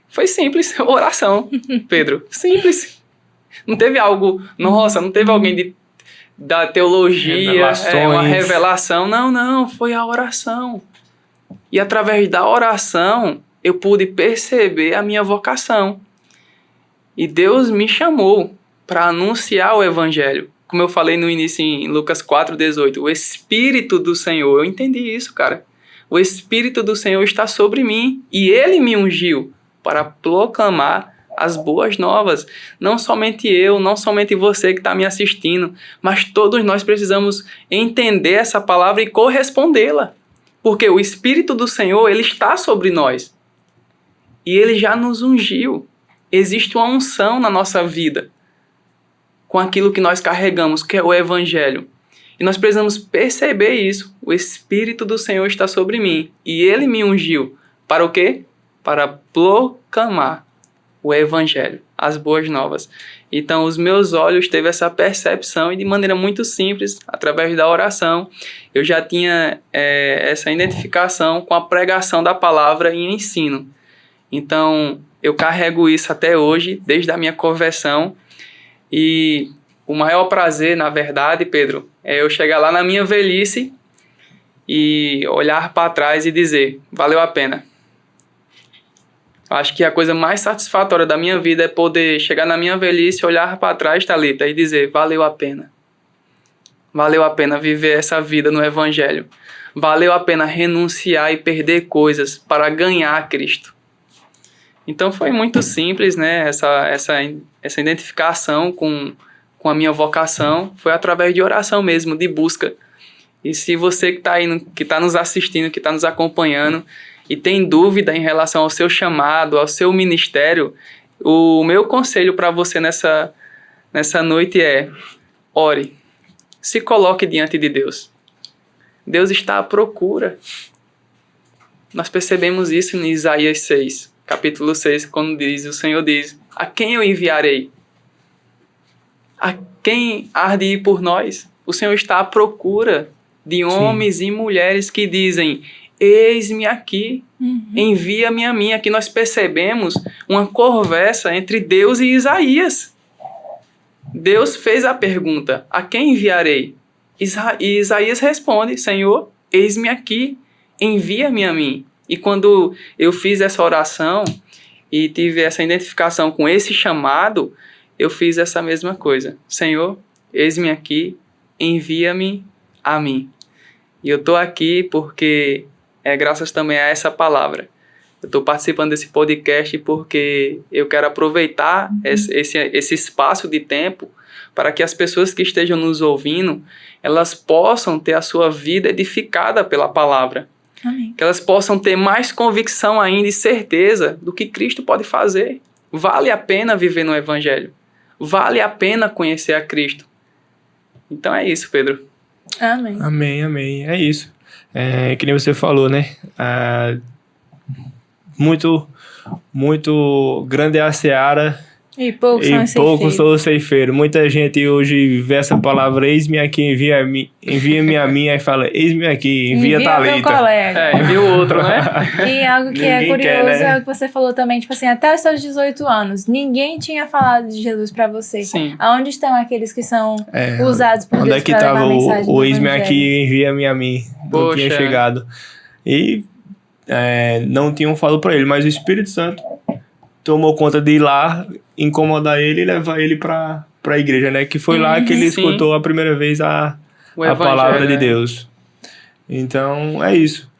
Foi simples, oração, Pedro. Simples. Não teve algo, nossa, não teve alguém da teologia, uma revelação. Não, foi a oração. E através da oração, eu pude perceber a minha vocação. E Deus me chamou para anunciar o evangelho. Como eu falei no início em Lucas 4:18, o Espírito do Senhor, eu entendi isso, cara. O Espírito do Senhor está sobre mim e Ele me ungiu para proclamar as boas novas. Não somente eu, não somente você que está me assistindo, mas todos nós precisamos entender essa palavra e correspondê-la. Porque o Espírito do Senhor, Ele está sobre nós. E Ele já nos ungiu. Existe uma unção na nossa vida com aquilo que nós carregamos, que é o Evangelho. E nós precisamos perceber isso. O Espírito do Senhor está sobre mim. E Ele me ungiu. Para o quê? Para proclamar o Evangelho, as boas novas. Então, os meus olhos teve essa percepção e de maneira muito simples, através da oração, eu já tinha essa identificação com a pregação da palavra e ensino. Então, eu carrego isso até hoje, desde a minha conversão. E o maior prazer, na verdade, Pedro, é eu chegar lá na minha velhice e olhar para trás e dizer, valeu a pena. Acho que a coisa mais satisfatória da minha vida é poder chegar na minha velhice, olhar para trás, Thalita, e dizer, valeu a pena. Valeu a pena viver essa vida no Evangelho. Valeu a pena renunciar e perder coisas para ganhar Cristo. Então foi muito simples, né? Essa identificação com a minha vocação foi através de oração mesmo, de busca. E se você que está aí, que está nos assistindo, que está nos acompanhando e tem dúvida em relação ao seu chamado, ao seu ministério, o meu conselho para você nessa noite é: ore, se coloque diante de Deus. Deus está à procura. Nós percebemos isso em Isaías 6. Capítulo 6, quando o Senhor diz, a quem eu enviarei? A quem há de ir por nós? O Senhor está à procura de homens e mulheres que dizem, eis-me aqui, envia-me a mim. Aqui nós percebemos uma conversa entre Deus e Isaías. Deus fez a pergunta, a quem enviarei? E Isaías responde, Senhor, eis-me aqui, envia-me a mim. E quando eu fiz essa oração e tive essa identificação com esse chamado, eu fiz essa mesma coisa. Senhor, eis-me aqui, envia-me a mim. E eu estou aqui porque é graças também a essa palavra. Eu estou participando desse podcast porque eu quero aproveitar esse espaço de tempo para que as pessoas que estejam nos ouvindo, elas possam ter a sua vida edificada pela palavra. Amém. Que elas possam ter mais convicção ainda e certeza do que Cristo pode fazer. Vale a pena viver no Evangelho. Vale a pena conhecer a Cristo. Então é isso, Pedro. Amém. Amém, amém. É isso. Que nem você falou, né? Muito, muito grande é a seara E poucos são os ceifeiros. Muita gente hoje vê essa palavra, eis-me aqui, envia-me a mim, aí fala, eis-me aqui, envia Thalita. Meu colega. Envia o outro, né? E algo que é curioso é o que você falou também, tipo assim, até os seus 18 anos, ninguém tinha falado de Jesus pra você. Sim. Aonde estão aqueles que são usados por Onde Deus é que pra levar tava a mensagem o do eis-me Evangelho? aqui, envia-me a mim? Não Poxa. tinha chegado. E não tinham falado pra ele, mas o Espírito Santo tomou conta de ir lá, incomodar ele e levar ele pra igreja, né? Que foi lá que ele Sim. escutou a primeira vez a palavra de Deus. Então, é isso.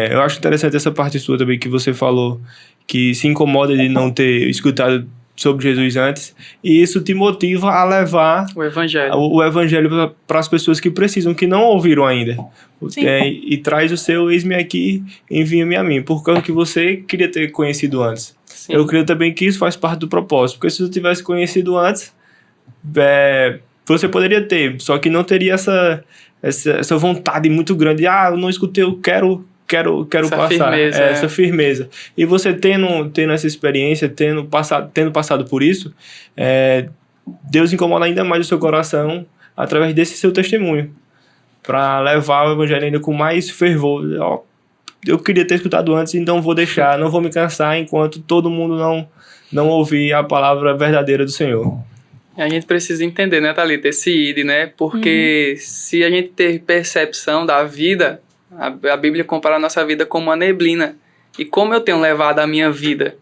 Eu acho interessante essa parte sua também, que você falou que se incomoda de não ter escutado sobre Jesus antes, e isso te motiva a levar o evangelho para as pessoas que precisam, que não ouviram ainda. Sim. E traz o seu eis-me aqui, envia-me a mim, por causa que você queria ter conhecido antes. Sim. Eu creio também que isso faz parte do propósito, porque se você tivesse conhecido antes, você poderia ter, só que não teria essa vontade muito grande. Eu não escutei, eu quero passar. Essa firmeza. E você tendo essa experiência, tendo passado por isso, Deus incomoda ainda mais o seu coração através desse seu testemunho, para levar o evangelho ainda com mais fervor. Eu queria ter escutado antes e não vou deixar, não vou me cansar enquanto todo mundo não ouvir a palavra verdadeira do Senhor. A gente precisa entender, né, Thalita, esse id, né? Porque se a gente ter percepção da vida, a Bíblia compara a nossa vida como uma neblina. E como eu tenho levado a minha vida?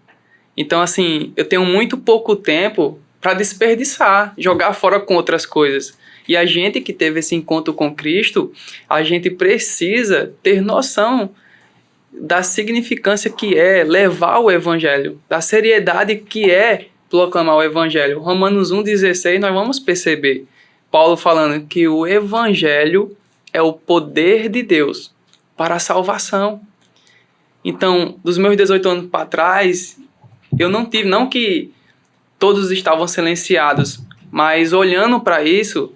Então, assim, eu tenho muito pouco tempo para desperdiçar, jogar fora com outras coisas. E a gente que teve esse encontro com Cristo, a gente precisa ter noção da significância que é levar o Evangelho, da seriedade que é proclamar o Evangelho. Romanos 1,16, nós vamos perceber Paulo falando que o Evangelho é o poder de Deus para a salvação. Então, dos meus 18 anos para trás, eu não tive, não que todos estavam silenciados, mas olhando para isso,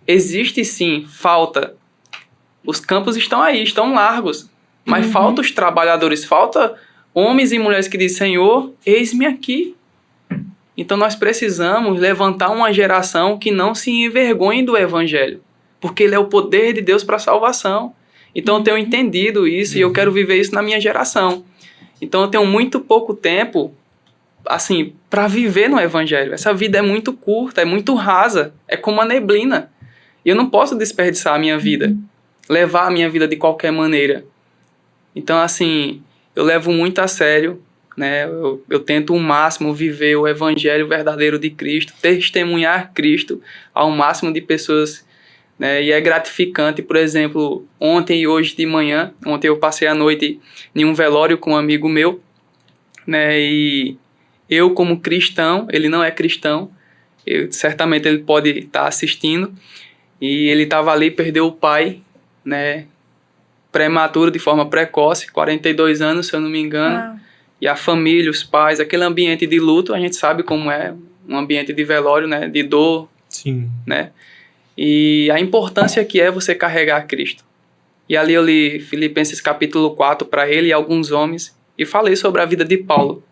existe sim falta. Os campos estão aí, estão largos, mas falta os trabalhadores, falta homens e mulheres que dizem, Senhor, eis-me aqui. Então nós precisamos levantar uma geração que não se envergonhe do Evangelho, porque ele é o poder de Deus para a salvação. Então eu tenho entendido isso e eu quero viver isso na minha geração. Então eu tenho muito pouco tempo, assim, para viver no Evangelho. Essa vida é muito curta, é muito rasa, é como a neblina. E eu não posso desperdiçar a minha vida, levar a minha vida de qualquer maneira. Então, assim, eu levo muito a sério, né? Eu tento ao máximo viver o Evangelho verdadeiro de Cristo, testemunhar Cristo ao máximo de pessoas, né? E é gratificante, por exemplo, ontem e hoje de manhã, ontem eu passei a noite em um velório com um amigo meu, né? E eu como cristão, ele não é cristão, certamente ele pode estar assistindo, e ele estava ali, perdeu o pai, né? Prematuro, de forma precoce, 42 anos, se eu não me engano. E a família, os pais, aquele ambiente de luto, a gente sabe como é, um ambiente de velório, né? De dor. Sim. Né? E a importância que é você carregar Cristo. E ali eu li Filipenses capítulo 4 para ele e alguns homens, e falei sobre a vida de Paulo.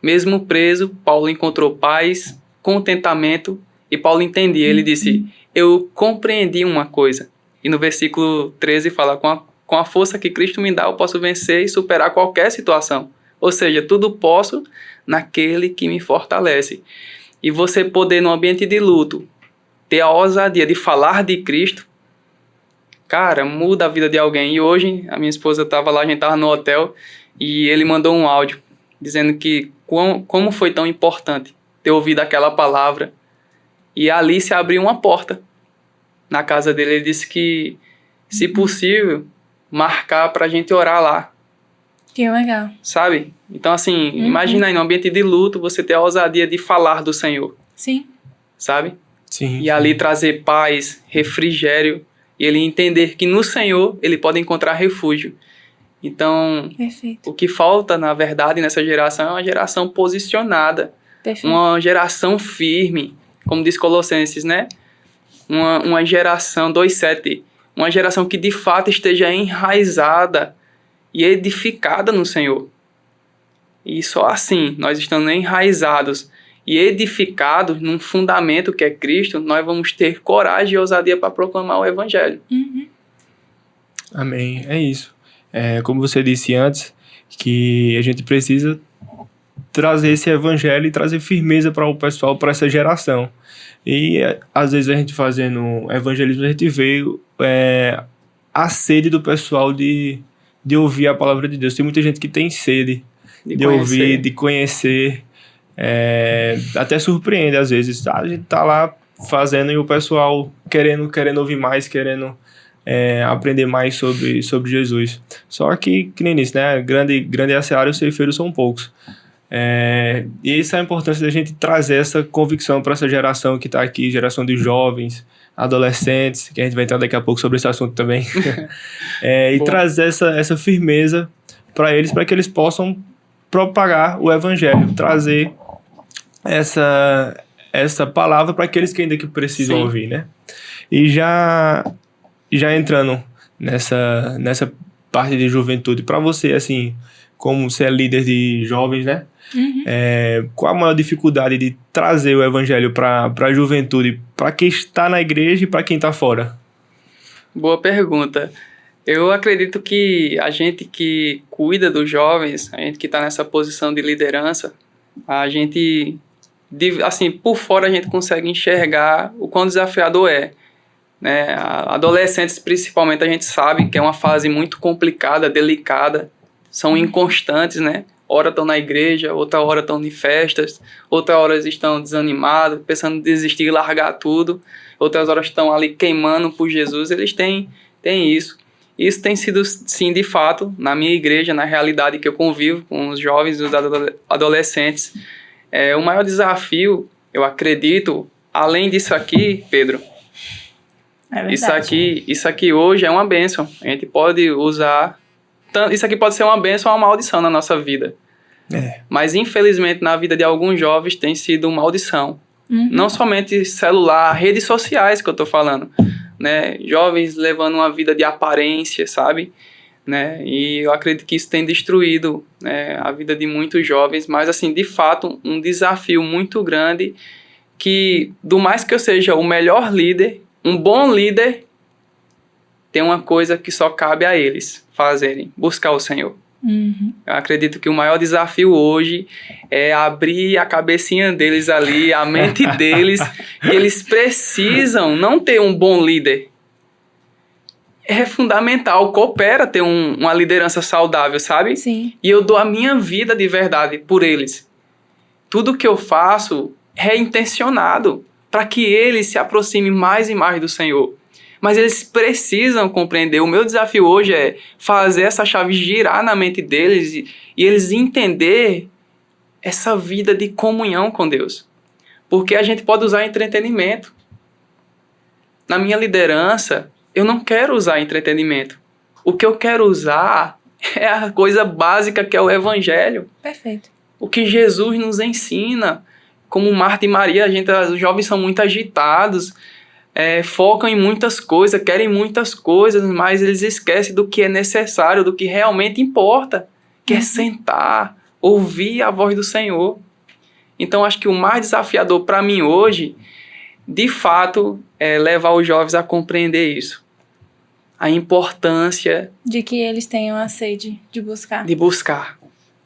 Mesmo preso, Paulo encontrou paz, contentamento, e Paulo entendia. Ele disse, eu compreendi uma coisa. E no versículo 13 fala, com a força que Cristo me dá, eu posso vencer e superar qualquer situação. Ou seja, tudo posso naquele que me fortalece. E você poder, no ambiente de luto, ter a ousadia de falar de Cristo, cara, muda a vida de alguém. E hoje, a minha esposa estava lá, a gente estava no hotel, e ele mandou um áudio, dizendo que como foi tão importante ter ouvido aquela palavra. E ali se abriu uma porta na casa dele. Ele disse que, se possível, marcar pra gente orar lá. Que legal. Sabe? Então, assim, imagina aí, no ambiente de luto, você ter a ousadia de falar do Senhor. Sim. Sabe? Sim. E ali trazer paz, refrigério, e ele entender que no Senhor ele pode encontrar refúgio. Então, Perfeito. O que falta, na verdade, nessa geração é uma geração posicionada. Perfeito. Uma geração firme, como diz Colossenses, né? Uma geração, 2:7, uma geração que de fato esteja enraizada e edificada no Senhor. E só assim, nós estando enraizados e edificados num fundamento que é Cristo, nós vamos ter coragem e ousadia para proclamar o Evangelho. Uhum. Amém. É isso. Como você disse antes, que a gente precisa trazer esse Evangelho e trazer firmeza para o pessoal, para essa geração. E às vezes a gente fazendo evangelismo, a gente vê a sede do pessoal de ouvir a palavra de Deus. Tem muita gente que tem sede de ouvir, de conhecer. Até surpreende às vezes. A gente tá lá fazendo e o pessoal querendo ouvir mais, querendo aprender mais sobre Jesus. Só que nem disse, né? Grande é a seara e os ceifeiros são poucos. E isso é a importância da gente trazer essa convicção para essa geração que está aqui, geração de jovens, adolescentes, que a gente vai entrar daqui a pouco sobre esse assunto também. E trazer essa firmeza para eles, para que eles possam propagar o Evangelho, trazer essa palavra para aqueles que ainda que precisam Sim. ouvir, né? E já entrando nessa parte de juventude, para você, assim, como você é líder de jovens, né? Uhum. Qual a maior dificuldade de trazer o Evangelho para a juventude, para quem está na igreja e para quem está fora? Boa pergunta. Eu acredito que a gente que cuida dos jovens, a gente que está nessa posição de liderança, a gente, assim, por fora a gente consegue enxergar o quão desafiador é. Né? Adolescentes, principalmente, a gente sabe que é uma fase muito complicada, delicada, são inconstantes, né? Ora estão na igreja, outra hora estão em festas, outra hora estão desanimados, pensando em desistir e largar tudo, outras horas estão ali queimando por Jesus. Eles têm isso. Isso tem sido, sim, de fato, na minha igreja, na realidade que eu convivo com os jovens e os adolescentes. O maior desafio, eu acredito, além disso aqui, Pedro, isso aqui hoje é uma bênção. A gente pode usar... Isso aqui pode ser uma bênção ou uma maldição na nossa vida. Mas, infelizmente, na vida de alguns jovens tem sido uma maldição. Uhum. Não somente celular, redes sociais que eu tô falando. Né? Jovens levando uma vida de aparência, sabe? Né? E eu acredito que isso tem destruído, né, a vida de muitos jovens. Mas, assim, de fato, um desafio muito grande que, do mais que eu seja o melhor líder, um bom líder, tem uma coisa que só cabe a eles fazerem, buscar o Senhor. Uhum. Eu acredito que o maior desafio hoje é abrir a cabecinha deles ali, a mente deles, que eles precisam não ter um bom líder. É fundamental, coopera ter uma liderança saudável, sabe? Sim. E eu dou a minha vida de verdade por eles. Tudo que eu faço é intencionado para que eles se aproximem mais e mais do Senhor. Mas eles precisam compreender. O meu desafio hoje é fazer essa chave girar na mente deles e eles entender essa vida de comunhão com Deus. Porque a gente pode usar entretenimento. Na minha liderança, eu não quero usar entretenimento. O que eu quero usar é a coisa básica que é o Evangelho. Perfeito. O que Jesus nos ensina. Como Marta e Maria, os jovens são muito agitados, focam em muitas coisas, querem muitas coisas, mas eles esquecem do que é necessário, do que realmente importa, que é sentar, ouvir a voz do Senhor. Então, acho que o mais desafiador para mim hoje, de fato, é levar os jovens a compreender isso. A importância de que eles tenham a sede de buscar. De buscar.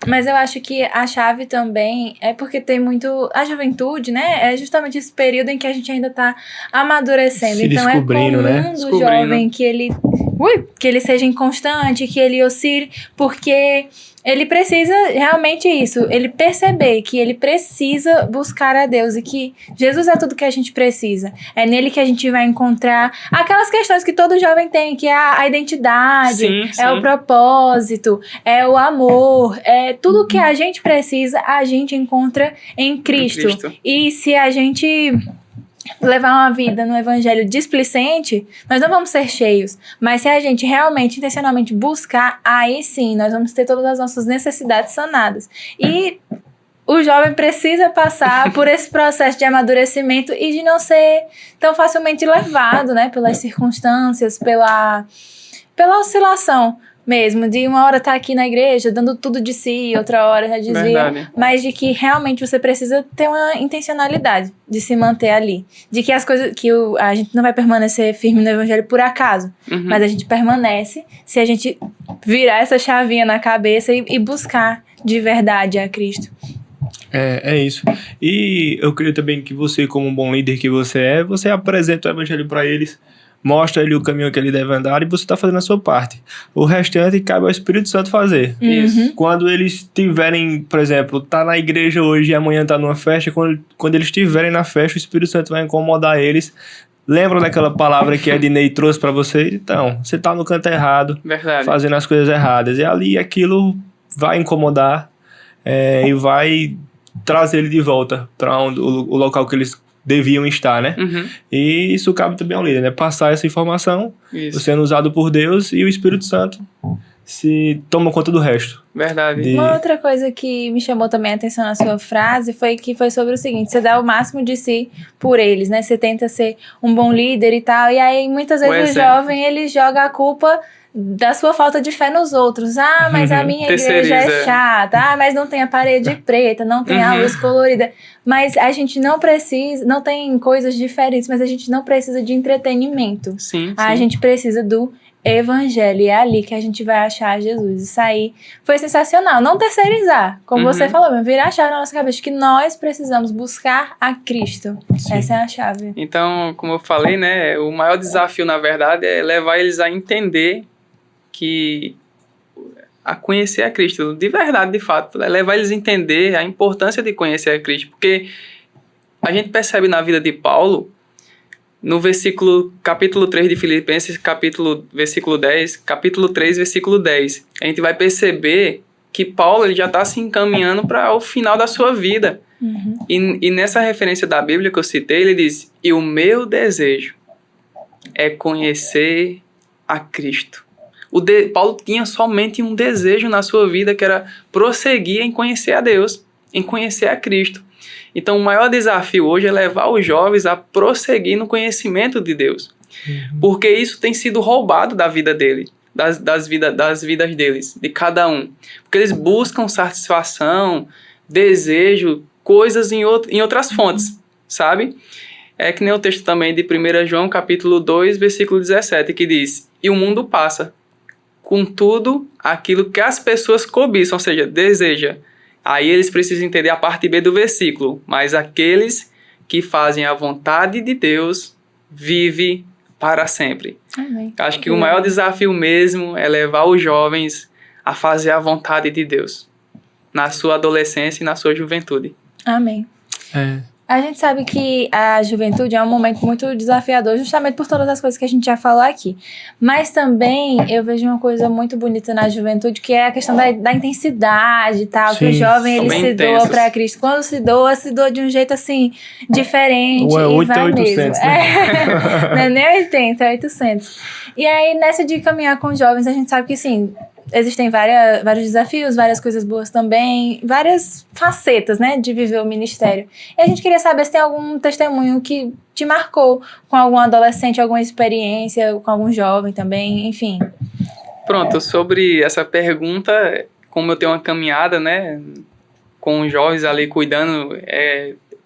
Mas eu acho que a chave também é porque tem muito... A juventude, né? É justamente esse período em que a gente ainda tá amadurecendo. Se então descobrindo, é comum né? do jovem que ele seja inconstante, que ele oscile, porque ele precisa realmente isso, ele perceber que ele precisa buscar a Deus e que Jesus é tudo que a gente precisa. É nele que a gente vai encontrar aquelas questões que todo jovem tem, que é a identidade, sim. O propósito, é o amor, é tudo que a gente precisa, a gente encontra em Cristo. E se a gente levar uma vida no evangelho displicente, nós não vamos ser cheios. Mas se a gente realmente, intencionalmente buscar, aí sim, nós vamos ter todas as nossas necessidades sanadas. E o jovem precisa passar por esse processo de amadurecimento e de não ser tão facilmente levado, né, pelas circunstâncias, pela oscilação mesmo, de uma hora estar aqui na igreja dando tudo de si, outra hora já desvia, Verdade. mas de que realmente você precisa ter uma intencionalidade de se manter ali, de que as coisas, a gente não vai permanecer firme no evangelho por acaso, mas a gente permanece se a gente virar essa chavinha na cabeça e buscar de verdade a Cristo. É isso. E eu creio também que você, como um bom líder que você apresenta o evangelho para eles, mostra ele o caminho que ele deve andar e você está fazendo a sua parte. O restante cabe ao Espírito Santo fazer. Isso. Quando eles tiverem, por exemplo, tá na igreja hoje e amanhã tá numa festa, quando eles estiverem na festa, o Espírito Santo vai incomodar eles. Lembra daquela palavra que a Ednei trouxe para você? Então, você tá no canto errado, Verdade. fazendo as coisas erradas. E ali aquilo vai incomodar e vai trazer ele de volta para o local que eles deviam estar, né? E isso cabe também ao líder, né? Passar essa informação, Isso. sendo usado por Deus, e o Espírito Santo se toma conta do resto. Verdade. Uma outra coisa que me chamou também a atenção na sua frase foi sobre o seguinte: você dá o máximo de si por eles, né? Você tenta ser um bom líder e tal, e aí muitas vezes o jovem, ele joga a culpa da sua falta de fé nos outros. Ah, mas a minha igreja é chata. Ah, mas não tem a parede preta, não tem a luz colorida. Mas a gente não precisa, não tem coisas diferentes, mas a gente não precisa de entretenimento. Sim. A gente precisa do evangelho, e é ali que a gente vai achar Jesus. Isso aí foi sensacional. Não terceirizar, como você falou, mas virar a chave na nossa cabeça, que nós precisamos buscar a Cristo. Sim. Essa é a chave. Então, como eu falei, né, o maior desafio, na verdade, é levar eles a entender a conhecer a Cristo, de verdade, de fato, levar eles a entender a importância de conhecer a Cristo, porque a gente percebe na vida de Paulo, no capítulo 3 de Filipenses, versículo 10, capítulo 3, versículo 10, a gente vai perceber que Paulo ele já está se encaminhando para o final da sua vida, e nessa referência da Bíblia que eu citei, ele diz, e o meu desejo é conhecer a Cristo. Paulo tinha somente um desejo na sua vida, que era prosseguir em conhecer a Deus, em conhecer a Cristo. Então, o maior desafio hoje é levar os jovens a prosseguir no conhecimento de Deus. Porque isso tem sido roubado da vida dele, das vidas deles, de cada um. Porque eles buscam satisfação, desejo, coisas em outras fontes, sabe? É que nem o texto também de 1 João, capítulo 2, versículo 17, que diz, e o mundo passa, contudo, aquilo que as pessoas cobiçam, ou seja, deseja. Aí eles precisam entender a parte B do versículo. Mas aqueles que fazem a vontade de Deus vivem para sempre. Amém. Acho que o maior desafio mesmo é levar os jovens a fazer a vontade de Deus na sua adolescência e na sua juventude. Amém. A gente sabe que a juventude é um momento muito desafiador, justamente por todas as coisas que a gente já falou aqui. Mas também eu vejo uma coisa muito bonita na juventude, que é a questão da intensidade e tal. Que o jovem, ele se doa para Cristo. Quando se doa de um jeito assim, diferente. Ué, 8 vai 800, mesmo. né? Não é nem 80, é 800. E aí, nessa de caminhar com jovens, a gente sabe que, sim, existem vários desafios, várias coisas boas também, várias facetas, né, de viver o ministério. E a gente queria saber se tem algum testemunho que te marcou com algum adolescente, alguma experiência, com algum jovem também, enfim. Pronto, sobre essa pergunta, como eu tenho uma caminhada, né, com os jovens ali cuidando,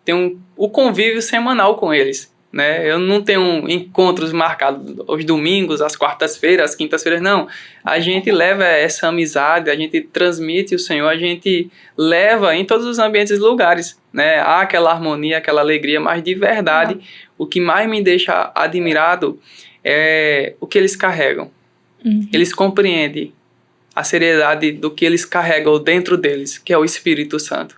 tenho o convívio semanal com eles. Né? Eu não tenho encontros marcados aos domingos, às quartas-feiras, às quintas-feiras, não. A gente leva essa amizade, a gente transmite o Senhor, a gente leva em todos os ambientes e lugares, né? Há aquela harmonia, aquela alegria, mas de verdade, o que mais me deixa admirado é o que eles carregam. Eles compreendem a seriedade do que eles carregam dentro deles, que é o Espírito Santo.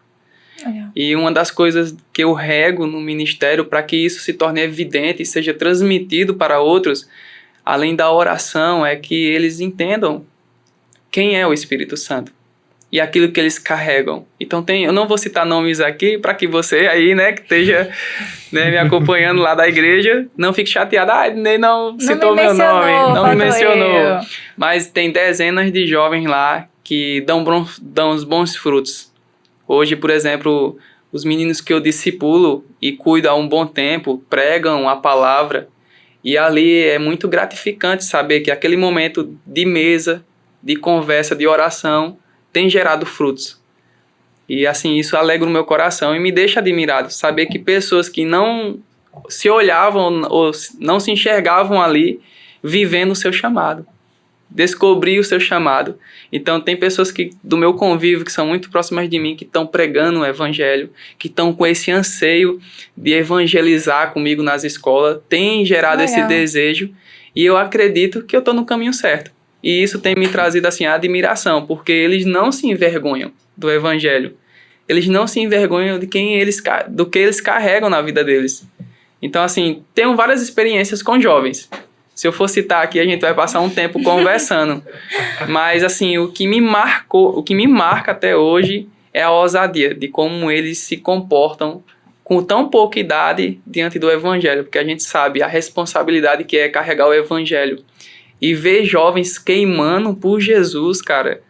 E uma das coisas que eu rego no ministério para que isso se torne evidente e seja transmitido para outros, além da oração, é que eles entendam quem é o Espírito Santo e aquilo que eles carregam. Então eu não vou citar nomes aqui para que você aí, né, que esteja, né, me acompanhando lá da igreja, não fique chateado, nem não citou meu nome, não me mencionou. Mas tem dezenas de jovens lá que dão os bons frutos. Hoje, por exemplo, os meninos que eu discipulo e cuido há um bom tempo, pregam a palavra, e ali é muito gratificante saber que aquele momento de mesa, de conversa, de oração, tem gerado frutos. E assim, isso alegra o meu coração e me deixa admirado, saber que pessoas que não se olhavam ou não se enxergavam ali, vivendo o seu chamado. Descobrir o seu chamado. Então tem pessoas que do meu convívio que são muito próximas de mim, que estão pregando o evangelho, que estão com esse anseio de evangelizar comigo nas escolas, tem gerado esse desejo, e eu acredito que eu estou no caminho certo. E isso tem me trazido assim a admiração, porque eles não se envergonham do evangelho. Eles não se envergonham do que eles carregam na vida deles. Então assim, tenho várias experiências com jovens. Se eu for citar aqui, a gente vai passar um tempo conversando. Mas, assim, o que me marca até hoje é a ousadia de como eles se comportam com tão pouca idade diante do evangelho. Porque a gente sabe a responsabilidade que é carregar o evangelho. E ver jovens queimando por Jesus, cara,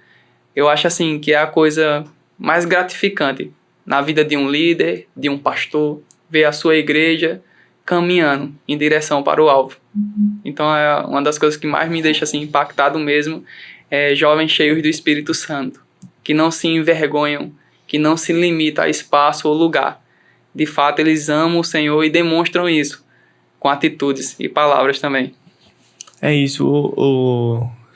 eu acho, assim, que é a coisa mais gratificante na vida de um líder, de um pastor, ver a sua igreja caminhando em direção para o alvo. Então é uma das coisas que mais me deixa assim impactado mesmo, é jovens cheios do Espírito Santo, que não se envergonham, que não se limitam a espaço ou lugar. De fato, eles amam o Senhor e demonstram isso com atitudes e palavras também. É isso,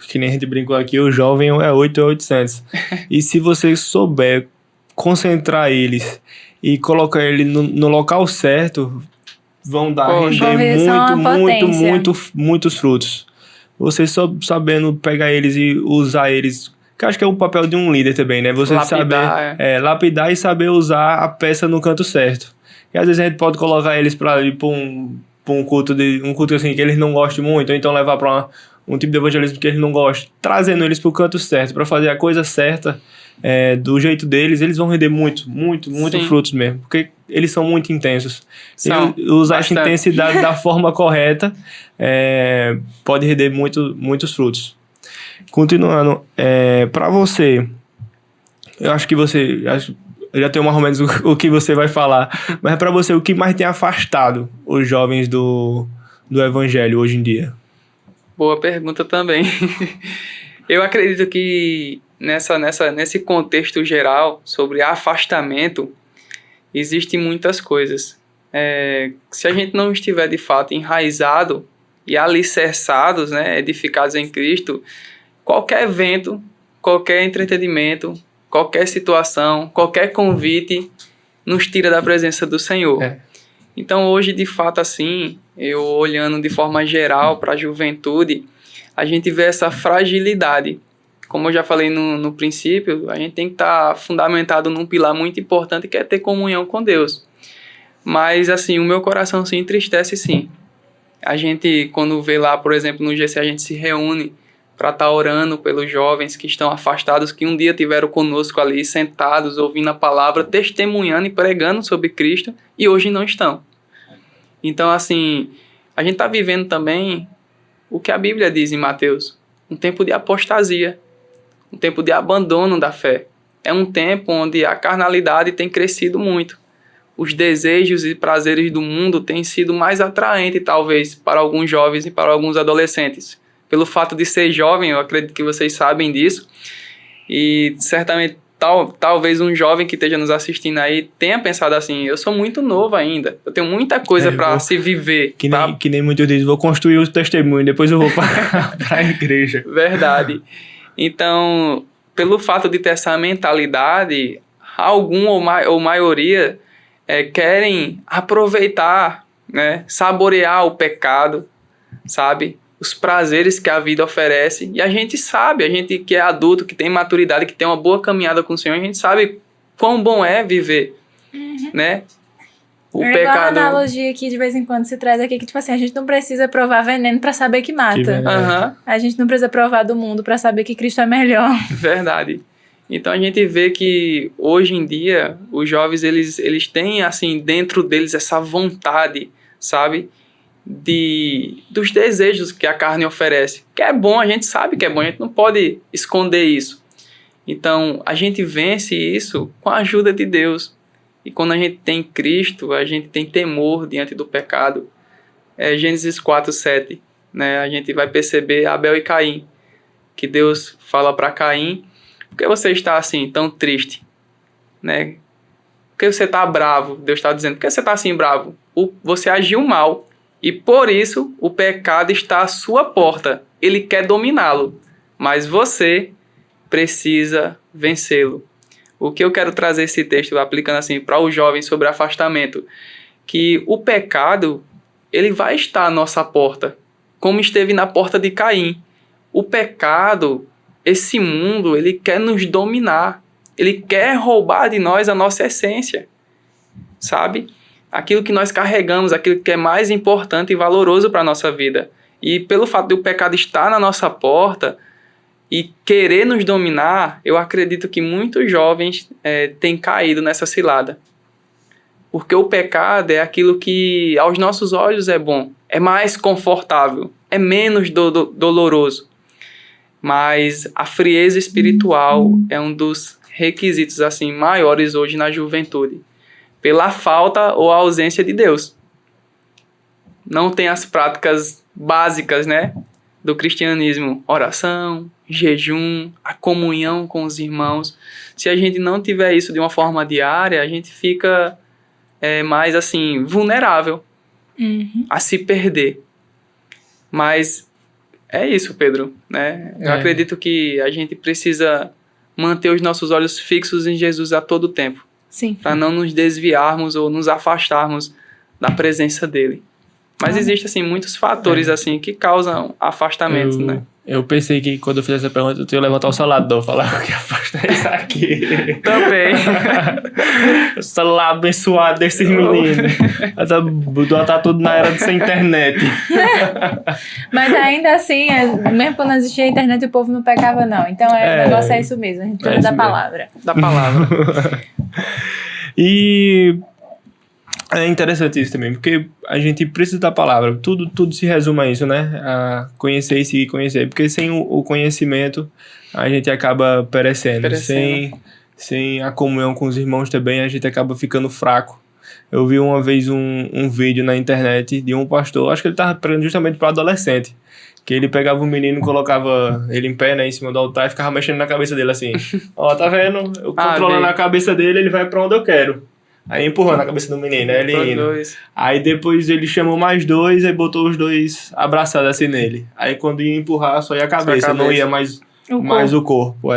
que nem a gente brincou aqui, o jovem é 800. E se você souber concentrar eles e colocar ele no local certo, vão dar muitos frutos. Você só sabendo pegar eles e usar eles, que acho que é o papel de um líder também, né? Você lapidar, lapidar e saber usar a peça no canto certo. E às vezes a gente pode colocar eles para ir para um culto assim que eles não gostem muito, ou então levar para um tipo de evangelismo que eles não gostam, trazendo eles para o canto certo, para fazer a coisa certa, do jeito deles, eles vão render muito frutos mesmo, porque eles são muito intensos. E usar essa intensidade da forma correta pode render muitos frutos. Continuando, para você, eu acho que eu já tenho mais ou menos o que você vai falar, mas para você, o que mais tem afastado os jovens do evangelho hoje em dia? Boa pergunta também. Eu acredito que nesse contexto geral sobre afastamento, existem muitas coisas. Se a gente não estiver de fato enraizado e alicerçados, né, edificados em Cristo, qualquer evento, qualquer entretenimento, qualquer situação, qualquer convite nos tira da presença do Senhor. Então hoje, de fato, assim, eu olhando de forma geral para a juventude, a gente vê essa fragilidade. Como eu já falei no princípio, a gente tem que estar fundamentado num pilar muito importante, que é ter comunhão com Deus. Mas, assim, o meu coração se entristece, sim. A gente, quando vê lá, por exemplo, no GC, a gente se reúne para estar orando pelos jovens que estão afastados, que um dia tiveram conosco ali, sentados, ouvindo a palavra, testemunhando e pregando sobre Cristo, e hoje não estão. Então, assim, a gente está vivendo também o que a Bíblia diz em Mateus, um tempo de apostasia, um tempo de abandono da fé. É um tempo onde a carnalidade tem crescido muito. Os desejos e prazeres do mundo têm sido mais atraentes, talvez, para alguns jovens e para alguns adolescentes. Pelo fato de ser jovem, eu acredito que vocês sabem disso. E certamente, talvez um jovem que esteja nos assistindo aí tenha pensado assim, eu sou muito novo ainda, eu tenho muita coisa para se viver. Que nem muitos dizem, vou construir o testemunho, depois eu vou para a igreja. Verdade. Então, pelo fato de ter essa mentalidade, algum ou maioria querem aproveitar, né, saborear o pecado, sabe? Os prazeres que a vida oferece. E a gente sabe, a gente que é adulto, que tem maturidade, que tem uma boa caminhada com o Senhor, a gente sabe quão bom é viver, né? O pecado... Igual a analogia que de vez em quando se traz aqui, que tipo assim, a gente não precisa provar veneno pra saber que mata. A gente não precisa provar do mundo pra saber que Cristo é melhor. Verdade. Então a gente vê que hoje em dia os jovens eles têm assim dentro deles essa vontade, sabe, dos desejos que a carne oferece, que é bom, a gente sabe que é bom, a gente não pode esconder isso. Então, a gente vence isso com a ajuda de Deus. E quando a gente tem Cristo, a gente tem temor diante do pecado. Gênesis 4:7, né? A gente vai perceber Abel e Caim, que Deus fala para Caim: por que você está assim, tão triste? Né? Por que você está bravo? Deus está dizendo: por que você está assim bravo? Você agiu mal, e por isso o pecado está à sua porta. Ele quer dominá-lo, mas você precisa vencê-lo. O que eu quero trazer esse texto aplicando assim para os jovens sobre afastamento, que o pecado, ele vai estar à nossa porta, como esteve na porta de Caim. O pecado, esse mundo, ele quer nos dominar. Ele quer roubar de nós a nossa essência, sabe? Aquilo que nós carregamos, aquilo que é mais importante e valoroso para a nossa vida. E pelo fato do pecado estar na nossa porta e querer nos dominar, eu acredito que muitos jovens têm caído nessa cilada. Porque o pecado é aquilo que aos nossos olhos é bom, é mais confortável, é menos doloroso. Mas a frieza espiritual é um dos requisitos assim maiores hoje na juventude, pela falta ou ausência de Deus. Não tem as práticas básicas, né, do cristianismo: oração, jejum, a comunhão com os irmãos. Se a gente não tiver isso de uma forma diária, a gente fica mais assim vulnerável a se perder. Mas é isso, Pedro, né? Eu acredito que a gente precisa manter os nossos olhos fixos em Jesus a todo tempo. Sim. Para não nos desviarmos ou nos afastarmos da presença dele. Mas existem, assim, muitos fatores, assim, que causam afastamento, né? Eu pensei que quando eu fizesse essa pergunta, eu ia levantar o celular, falar que afasta isso aqui. Também. O celular abençoado desses meninos. Tá tudo na era de sem internet. Mas ainda assim, mesmo quando existia a internet, o povo não pecava, não. Então o negócio é isso mesmo, a gente precisa da palavra. Da palavra. E é interessante isso também, porque a gente precisa da palavra. Tudo se resume a isso, né? A conhecer e seguir conhecer. Porque sem o conhecimento, a gente acaba perecendo. Sem a comunhão com os irmãos também, a gente acaba ficando fraco. Eu vi uma vez um vídeo na internet de um pastor, acho que ele estava pregando justamente para adolescente, que ele pegava um menino, colocava ele em pé, né, em cima do altar e ficava mexendo na cabeça dele assim. Ó, tá vendo? Eu controlando a cabeça dele, ele vai para onde eu quero. Aí empurrando a cabeça do menino, né? Ele indo. Aí depois ele chamou mais dois, aí botou os dois abraçados assim nele. Aí quando ia empurrar, só ia a cabeça. Não ia mais o corpo.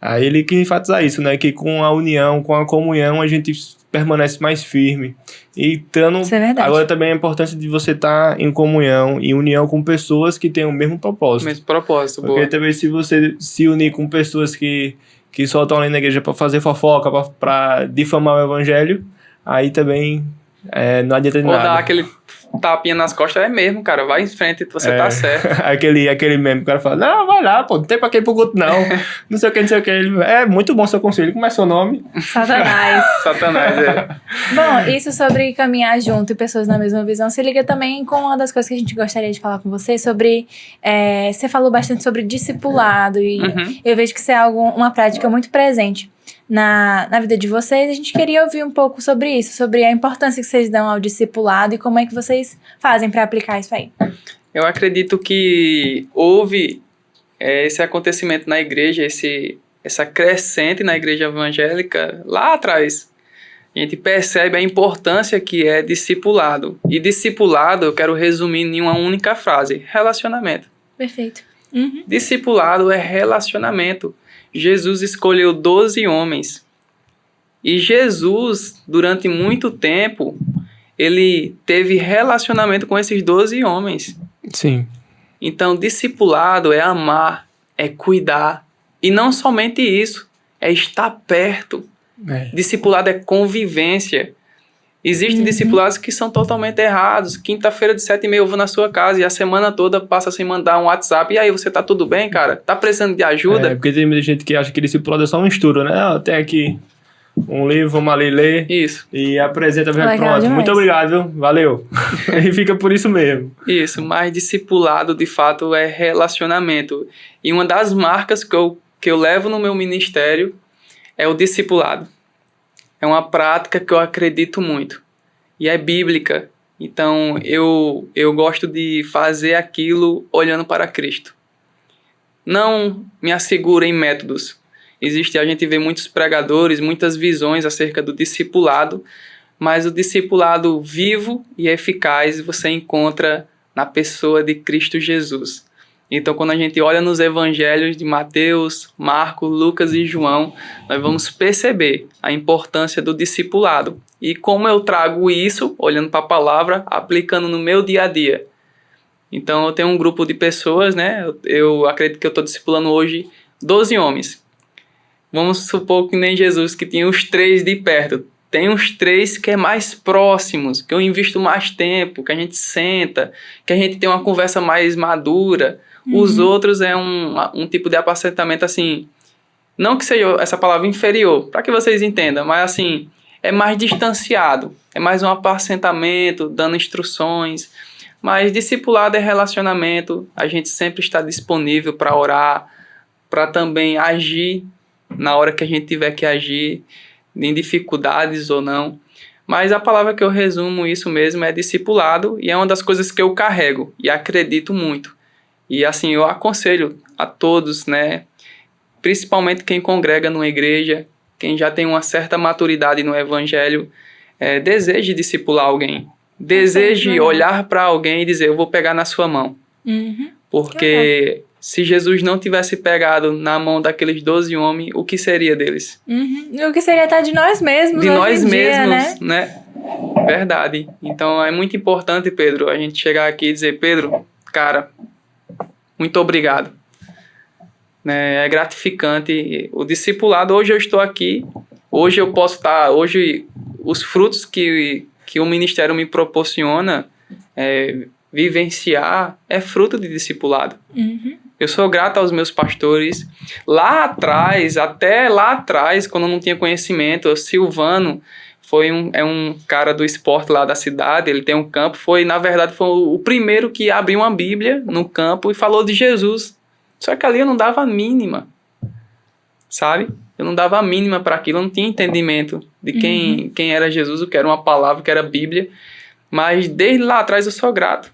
Aí ele quis enfatizar isso, né? Que com a união, com a comunhão, a gente permanece mais firme. E isso é verdade. Agora também a importância de você estar em comunhão, em união com pessoas que têm o mesmo propósito. Mesmo propósito, porque boa. Também se você se unir com pessoas que só estão ali na igreja para fazer fofoca, para difamar o evangelho, aí também não adianta de nada. Ou dar aquele tapinha nas costas, é mesmo, cara, vai em frente, você tá certo. aquele meme, o cara fala, não, vai lá, pô, não tem pra quem ir pro culto, não. Não sei o que. Ele, muito bom seu conselho, como é seu nome? Satanás. Satanás, Bom, isso sobre caminhar junto e pessoas na mesma visão se liga também com uma das coisas que a gente gostaria de falar com você sobre, você falou bastante sobre discipulado e eu vejo que isso é uma prática muito presente na vida de vocês. A gente queria ouvir um pouco sobre isso, sobre a importância que vocês dão ao discipulado e como é que vocês fazem para aplicar isso aí. Eu acredito que houve esse acontecimento na igreja, essa crescente na igreja evangélica lá atrás. A gente percebe a importância que é discipulado. E discipulado eu quero resumir em uma única frase: relacionamento. Perfeito. Discipulado é relacionamento. Jesus escolheu 12 homens. E Jesus, durante muito tempo, ele teve relacionamento com esses 12 homens. Sim. Então, discipulado é amar, é cuidar. E não somente isso, é estar perto. Discipulado é convivência. Existem discipulados que são totalmente errados. Quinta-feira de 7h30 eu vou na sua casa e a semana toda passa sem mandar um WhatsApp. E aí, você tá tudo bem, cara? Tá precisando de ajuda? Porque tem muita gente que acha que discipulado é só um estudo, né? Tem aqui um livro, vamos ali ler. Isso. E apresenta, pronto. Demais. Muito obrigado, viu? Valeu. E fica por isso mesmo. Isso, mas discipulado, de fato, é relacionamento. E uma das marcas que eu que eu levo no meu ministério é o discipulado. É uma prática que eu acredito muito e é bíblica. Então, eu gosto de fazer aquilo olhando para Cristo. Não me asseguro em métodos. A gente vê muitos pregadores, muitas visões acerca do discipulado, mas o discipulado vivo e eficaz você encontra na pessoa de Cristo Jesus. Então, quando a gente olha nos evangelhos de Mateus, Marcos, Lucas e João, nós vamos perceber a importância do discipulado. E como eu trago isso, olhando para a palavra, aplicando no meu dia a dia. Então, eu tenho um grupo de pessoas, né? Eu acredito que eu estou discipulando hoje 12 homens. Vamos supor que nem Jesus, que tinha os 3 de perto. Tem uns 3 que é mais próximos, que eu invisto mais tempo, que a gente senta, que a gente tem uma conversa mais madura. Os outros é um tipo de apacentamento assim, não que seja essa palavra inferior, para que vocês entendam, mas assim, é mais distanciado, é mais um apacentamento, dando instruções, mas discipulado é relacionamento, a gente sempre está disponível para orar, para também agir na hora que a gente tiver que agir, em dificuldades ou não. Mas a palavra que eu resumo isso mesmo é discipulado, e é uma das coisas que eu carrego e acredito muito. E assim, eu aconselho a todos, né, principalmente quem congrega numa igreja, quem já tem uma certa maturidade no evangelho, deseje discipular alguém. Deseje olhar para alguém e dizer, eu vou pegar na sua mão. Porque se Jesus não tivesse pegado na mão daqueles 12 homens, o que seria deles? E o que seria até de nós mesmos de hoje nós em mesmos, dia, né? Verdade. Então é muito importante, Pedro, a gente chegar aqui e dizer, Pedro, cara, muito obrigado. É gratificante. O discipulado, hoje eu estou aqui, hoje eu posso estar, hoje os frutos que o ministério me proporciona vivenciar é fruto de discipulado. Eu sou grato aos meus pastores. Lá atrás, até lá atrás, quando eu não tinha conhecimento, o Silvano é um cara do esporte lá da cidade, ele tem um campo, na verdade, foi o primeiro que abriu uma Bíblia no campo e falou de Jesus. Só que ali eu não dava a mínima, sabe? Eu não dava a mínima para aquilo, eu não tinha entendimento de quem era Jesus, o que era uma palavra, o que era a Bíblia. Mas desde lá atrás eu sou grato,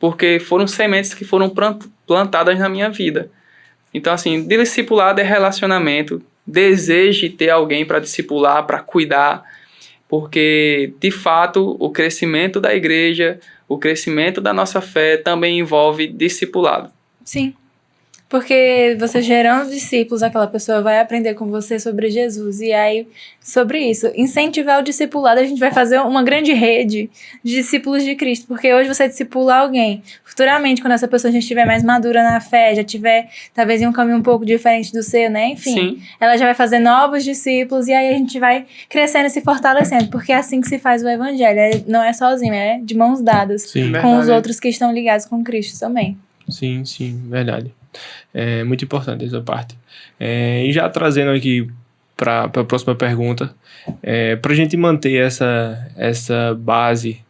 porque foram sementes que foram plantadas na minha vida. Então, assim, discipulado é relacionamento, deseje ter alguém para discipular, para cuidar, porque, de fato, o crescimento da igreja, o crescimento da nossa fé também envolve discipulado. Sim. Porque você gerando discípulos, aquela pessoa vai aprender com você sobre Jesus. E aí, sobre isso, incentivar o discipulado, a gente vai fazer uma grande rede de discípulos de Cristo. Porque hoje você discipula alguém. Futuramente, quando essa pessoa já estiver mais madura na fé, já tiver, talvez, em um caminho um pouco diferente do seu, né? Enfim, Sim. Ela já vai fazer novos discípulos e aí a gente vai crescendo e se fortalecendo. Porque é assim que se faz o evangelho. Não é sozinho, é de mãos dadas. Sim. Com os outros que estão ligados com Cristo também. Sim, verdade. É muito importante essa parte. E já trazendo aqui para a próxima pergunta, para a gente manter essa base,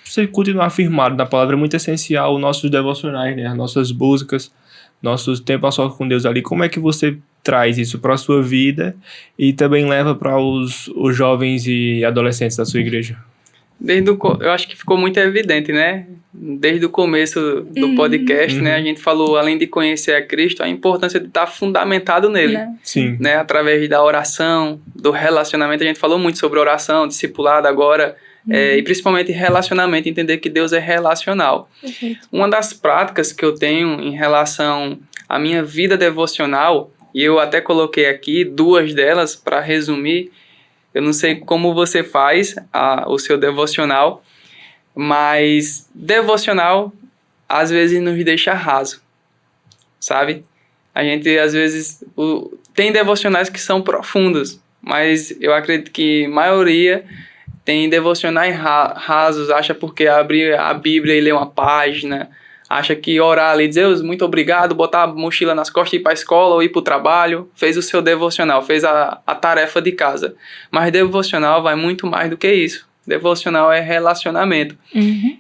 você continuar firmado na palavra é muito essencial, os nossos devocionais, né, as nossas buscas, nossos tempos a sós com Deus ali. Como é que você traz isso para a sua vida e também leva para os jovens e adolescentes da sua igreja? Eu acho que ficou muito evidente, né? Desde o começo do podcast, né? A gente falou, além de conhecer a Cristo, a importância de estar fundamentado nele. Sim. Né? Através da oração, do relacionamento. A gente falou muito sobre oração, discipulado agora, e principalmente relacionamento, entender que Deus é relacional. Perfeito. Uma das práticas que eu tenho em relação à minha vida devocional, e eu até coloquei aqui 2 delas para resumir. Eu não sei como você faz o seu devocional, mas devocional às vezes nos deixa raso, sabe? A gente às vezes tem devocionais que são profundos, mas eu acredito que a maioria tem devocionais rasos, acha porque abrir a Bíblia e ler uma página, acha que orar ali, dizer Deus, muito obrigado, botar a mochila nas costas e ir para a escola ou ir para o trabalho, fez o seu devocional, fez a tarefa de casa. Mas devocional vai muito mais do que isso. Devocional é relacionamento.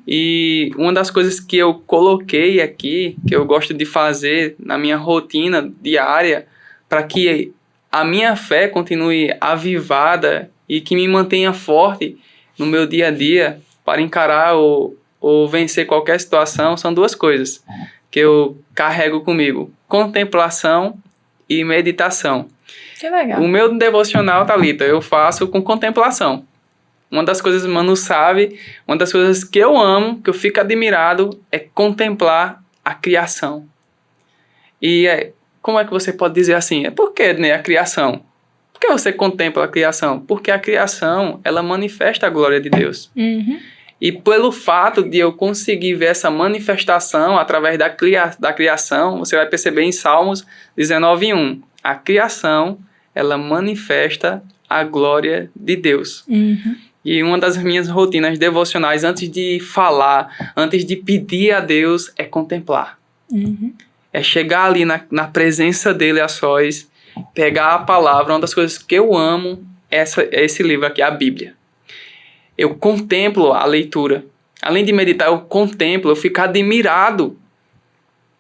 E uma das coisas que eu coloquei aqui, que eu gosto de fazer na minha rotina diária, para que a minha fé continue avivada e que me mantenha forte no meu dia a dia para encarar ou vencer qualquer situação, são duas coisas que eu carrego comigo: contemplação e meditação. Que legal. O meu devocional, Thalita, eu faço com contemplação. Uma das coisas, Manu sabe, uma das coisas que eu amo, que eu fico admirado, é contemplar a criação. E como é que você pode dizer assim? Por que, né, a criação? Por que você contempla a criação? Porque a criação, ela manifesta a glória de Deus. E pelo fato de eu conseguir ver essa manifestação através da criação, você vai perceber em Salmos 19:1. A criação, ela manifesta a glória de Deus. E uma das minhas rotinas devocionais, antes de falar, antes de pedir a Deus, é contemplar. É chegar ali na presença dele a sós, pegar a palavra. Uma das coisas que eu amo é esse livro aqui, a Bíblia. Eu contemplo a leitura. Além de meditar, eu contemplo, eu fico admirado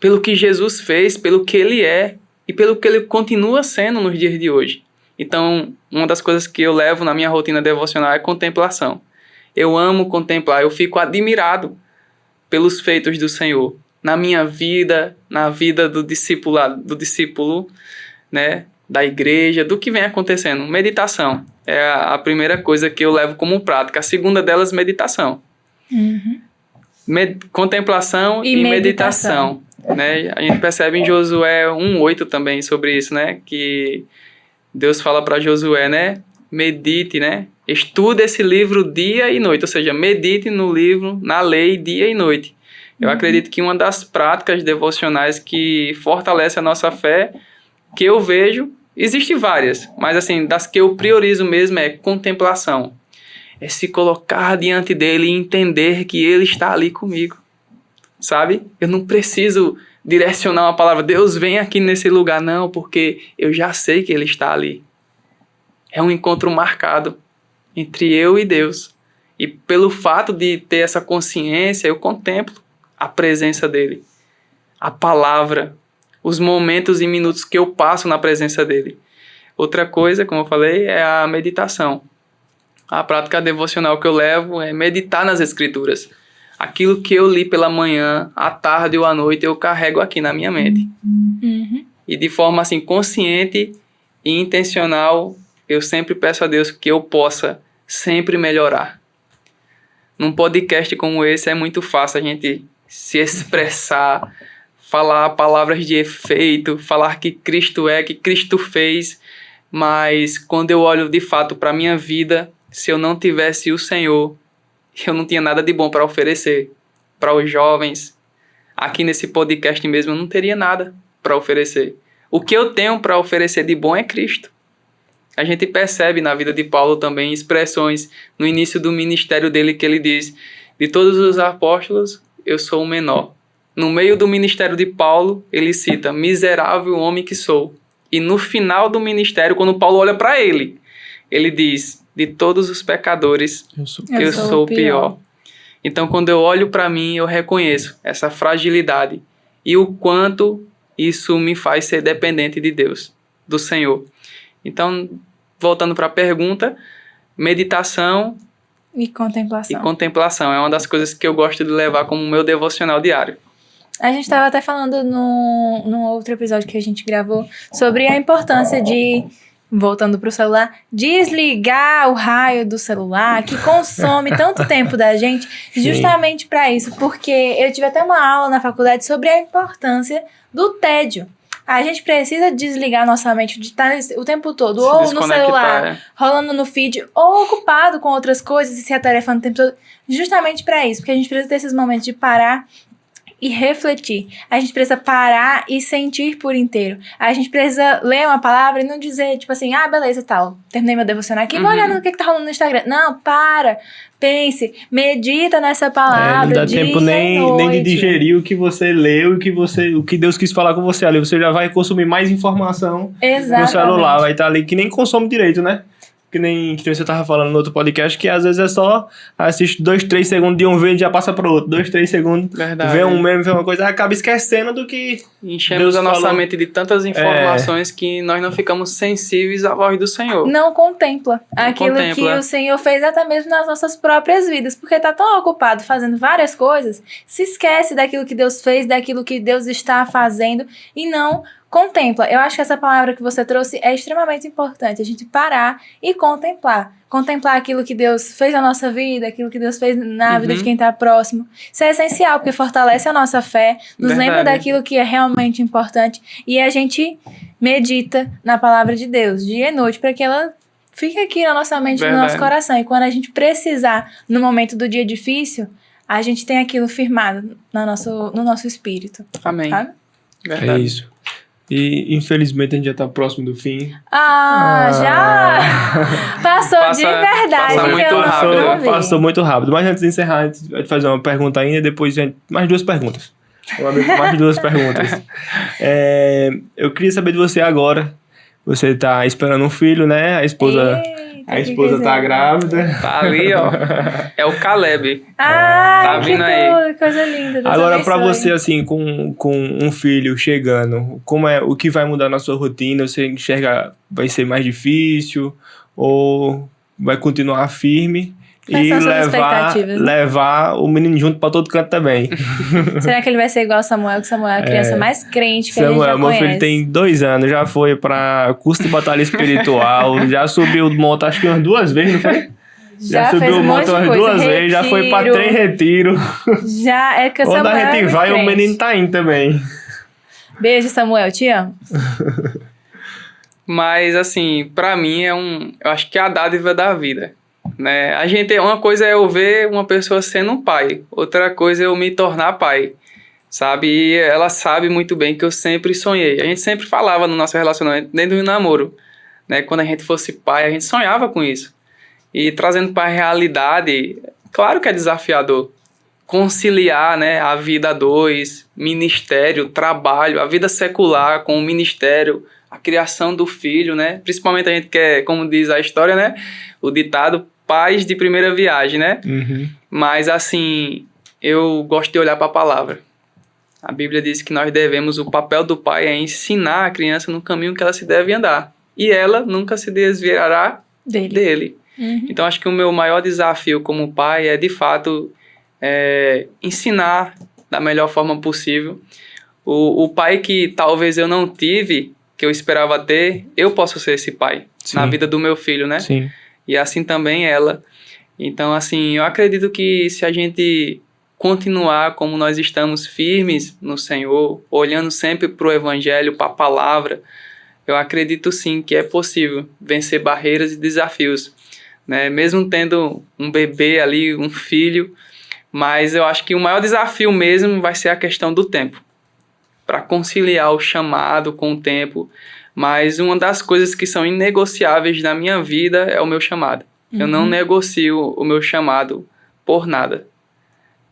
pelo que Jesus fez, pelo que ele é e pelo que ele continua sendo nos dias de hoje. Então, uma das coisas que eu levo na minha rotina devocional é contemplação. Eu amo contemplar, eu fico admirado pelos feitos do Senhor. Na minha vida, na vida do discípulo, né, da igreja, do que vem acontecendo. Meditação é a primeira coisa que eu levo como prática. A segunda delas, meditação. Contemplação e meditação. Né? A gente percebe em Josué 1:8 também sobre isso, né? Que Deus fala para Josué, né? Medite, né? Estude esse livro dia e noite. Ou seja, medite no livro, na lei, dia e noite. Eu acredito que uma das práticas devocionais que fortalece a nossa fé, que eu vejo, existem várias, mas assim, das que eu priorizo mesmo é contemplação. É se colocar diante dele e entender que ele está ali comigo. Sabe? Eu não preciso direcionar uma palavra, Deus vem aqui nesse lugar, não, porque eu já sei que ele está ali. É um encontro marcado entre eu e Deus. E pelo fato de ter essa consciência, eu contemplo a presença dele, a palavra, os momentos e minutos que eu passo na presença dele. Outra coisa, como eu falei, é a meditação. A prática devocional que eu levo é meditar nas Escrituras. Aquilo que eu li pela manhã, à tarde ou à noite, eu carrego aqui na minha mente. E de forma assim consciente e intencional, eu sempre peço a Deus que eu possa sempre melhorar. Num podcast como esse é muito fácil a gente se expressar, falar palavras de efeito, falar que Cristo é, que Cristo fez, mas quando eu olho de fato para a minha vida, se eu não tivesse o Senhor, eu não tinha nada de bom para oferecer para os jovens. Aqui nesse podcast mesmo eu não teria nada para oferecer. O que eu tenho para oferecer de bom é Cristo. A gente percebe na vida de Paulo também expressões no início do ministério dele que ele diz: de todos os apóstolos, eu sou o menor. No meio do ministério de Paulo, ele cita: miserável homem que sou. E no final do ministério, quando Paulo olha para ele, ele diz: de todos os pecadores, eu sou o pior. Então, quando eu olho para mim, eu reconheço essa fragilidade e o quanto isso me faz ser dependente de Deus, do Senhor. Então, voltando para a pergunta, meditação e contemplação. E contemplação é uma das coisas que eu gosto de levar como meu devocional diário. A gente estava até falando num outro episódio que a gente gravou sobre a importância de, voltando para o celular, desligar o raio do celular que consome tanto tempo da gente, justamente para isso, porque eu tive até uma aula na faculdade sobre a importância do tédio. A gente precisa desligar nossa mente de estar o tempo todo, ou no celular, rolando no feed, ou ocupado com outras coisas e se atarefando o tempo todo, justamente para isso, porque a gente precisa ter esses momentos de parar e refletir. A gente precisa parar e sentir por inteiro. A gente precisa ler uma palavra e não dizer, tipo assim, beleza, tal, terminei meu devocional aqui, vou olhar no que tá rolando no Instagram. Não, para, pense, medita nessa palavra. Não dá tempo nem de digerir o que você leu, o que Deus quis falar com você ali. Você já vai consumir mais informação no celular, vai estar ali que nem consome direito, né? que nem você tava falando no outro podcast, que às vezes é só assiste 2, 3 segundos de um vídeo e já passa pro outro. 2, 3 segundos, Verdade. vê um meme, vê uma coisa, acaba esquecendo do que Enchemos Deus a nossa falou. mente de tantas informações que nós não ficamos sensíveis à voz do Senhor. Não contempla aquilo que contempla. o Senhor fez até mesmo nas nossas próprias vidas, porque tá tão ocupado fazendo várias coisas, se esquece daquilo que Deus fez, daquilo que Deus está fazendo e não contempla. Eu acho que essa palavra que você trouxe é extremamente importante, a gente parar e contemplar. Contemplar aquilo que Deus fez na nossa vida, aquilo que Deus fez na vida de quem está próximo. Isso é essencial, porque fortalece a nossa fé, nos lembra daquilo que é realmente importante e a gente medita na palavra de Deus, dia e noite, para que ela fique aqui na nossa mente, no nosso coração. E quando a gente precisar, no momento do dia difícil, a gente tem aquilo firmado no nosso espírito. Amém. Sabe? Verdade. É isso. E infelizmente a gente já tá próximo do fim. Já passou de verdade. passa muito rápido. Passou muito rápido. Mas antes de encerrar, a gente vai fazer uma pergunta ainda, depois mais 2 perguntas. Mais 2 perguntas. Eu queria saber de você agora. Você tá esperando um filho, né? A esposa tá grávida. Tá ali, ó. É o Caleb. Tá vindo que aí. tudo, coisa linda. Deus Agora, abençoe. pra você, assim, com um filho chegando, o que vai mudar na sua rotina? Você enxerga, vai ser mais difícil? Ou vai continuar firme? Quais E são suas expectativas, né? levar o menino junto pra todo canto também. Será que ele vai ser igual o Samuel? Que Samuel é a criança mais crente que a gente já Samuel, meu conhece. filho tem 2 anos, já foi pra curso de batalha espiritual, já subiu o monte acho que umas 2 vezes, não foi? Já subiu fez o um monte monte de umas coisa. 2 vezes, já foi pra 3 retiros. Já é que o Quando Samuel a gente é muito vai, crente. o menino tá indo também. Beijo, Samuel. Te amo. Mas, assim, pra mim eu acho que é a dádiva da vida, né? Uma coisa é eu ver uma pessoa sendo um pai, outra coisa é eu me tornar pai, sabe? E ela sabe muito bem que eu sempre sonhei. A gente sempre falava no nosso relacionamento, dentro do namoro, né? Quando a gente fosse pai, a gente sonhava com isso. E trazendo para a realidade, claro que é desafiador conciliar, né, a vida a 2, ministério, trabalho, a vida secular com o ministério, a criação do filho, né? Principalmente a gente quer, como diz a história, né? O ditado, pais de primeira viagem, né? Uhum. Mas, assim, eu gosto de olhar para a palavra. A Bíblia diz que nós devemos, o papel do pai é ensinar a criança no caminho que ela se deve andar. E ela nunca se desviará dele. Uhum. Então, acho que o meu maior desafio como pai é, de fato, ensinar da melhor forma possível. O pai que talvez eu não tive, que eu esperava ter, eu posso ser esse pai. Sim. Na vida do meu filho, né? Sim. E assim também ela. Então, assim, eu acredito que se a gente continuar como nós estamos firmes no Senhor, olhando sempre para o Evangelho, para a palavra, eu acredito sim que é possível vencer barreiras e desafios, né? Mesmo tendo um bebê ali, um filho, mas eu acho que o maior desafio mesmo vai ser a questão do tempo, para conciliar o chamado com o tempo. Mas uma das coisas que são inegociáveis na minha vida é o meu chamado. Uhum. Eu não negocio o meu chamado por nada.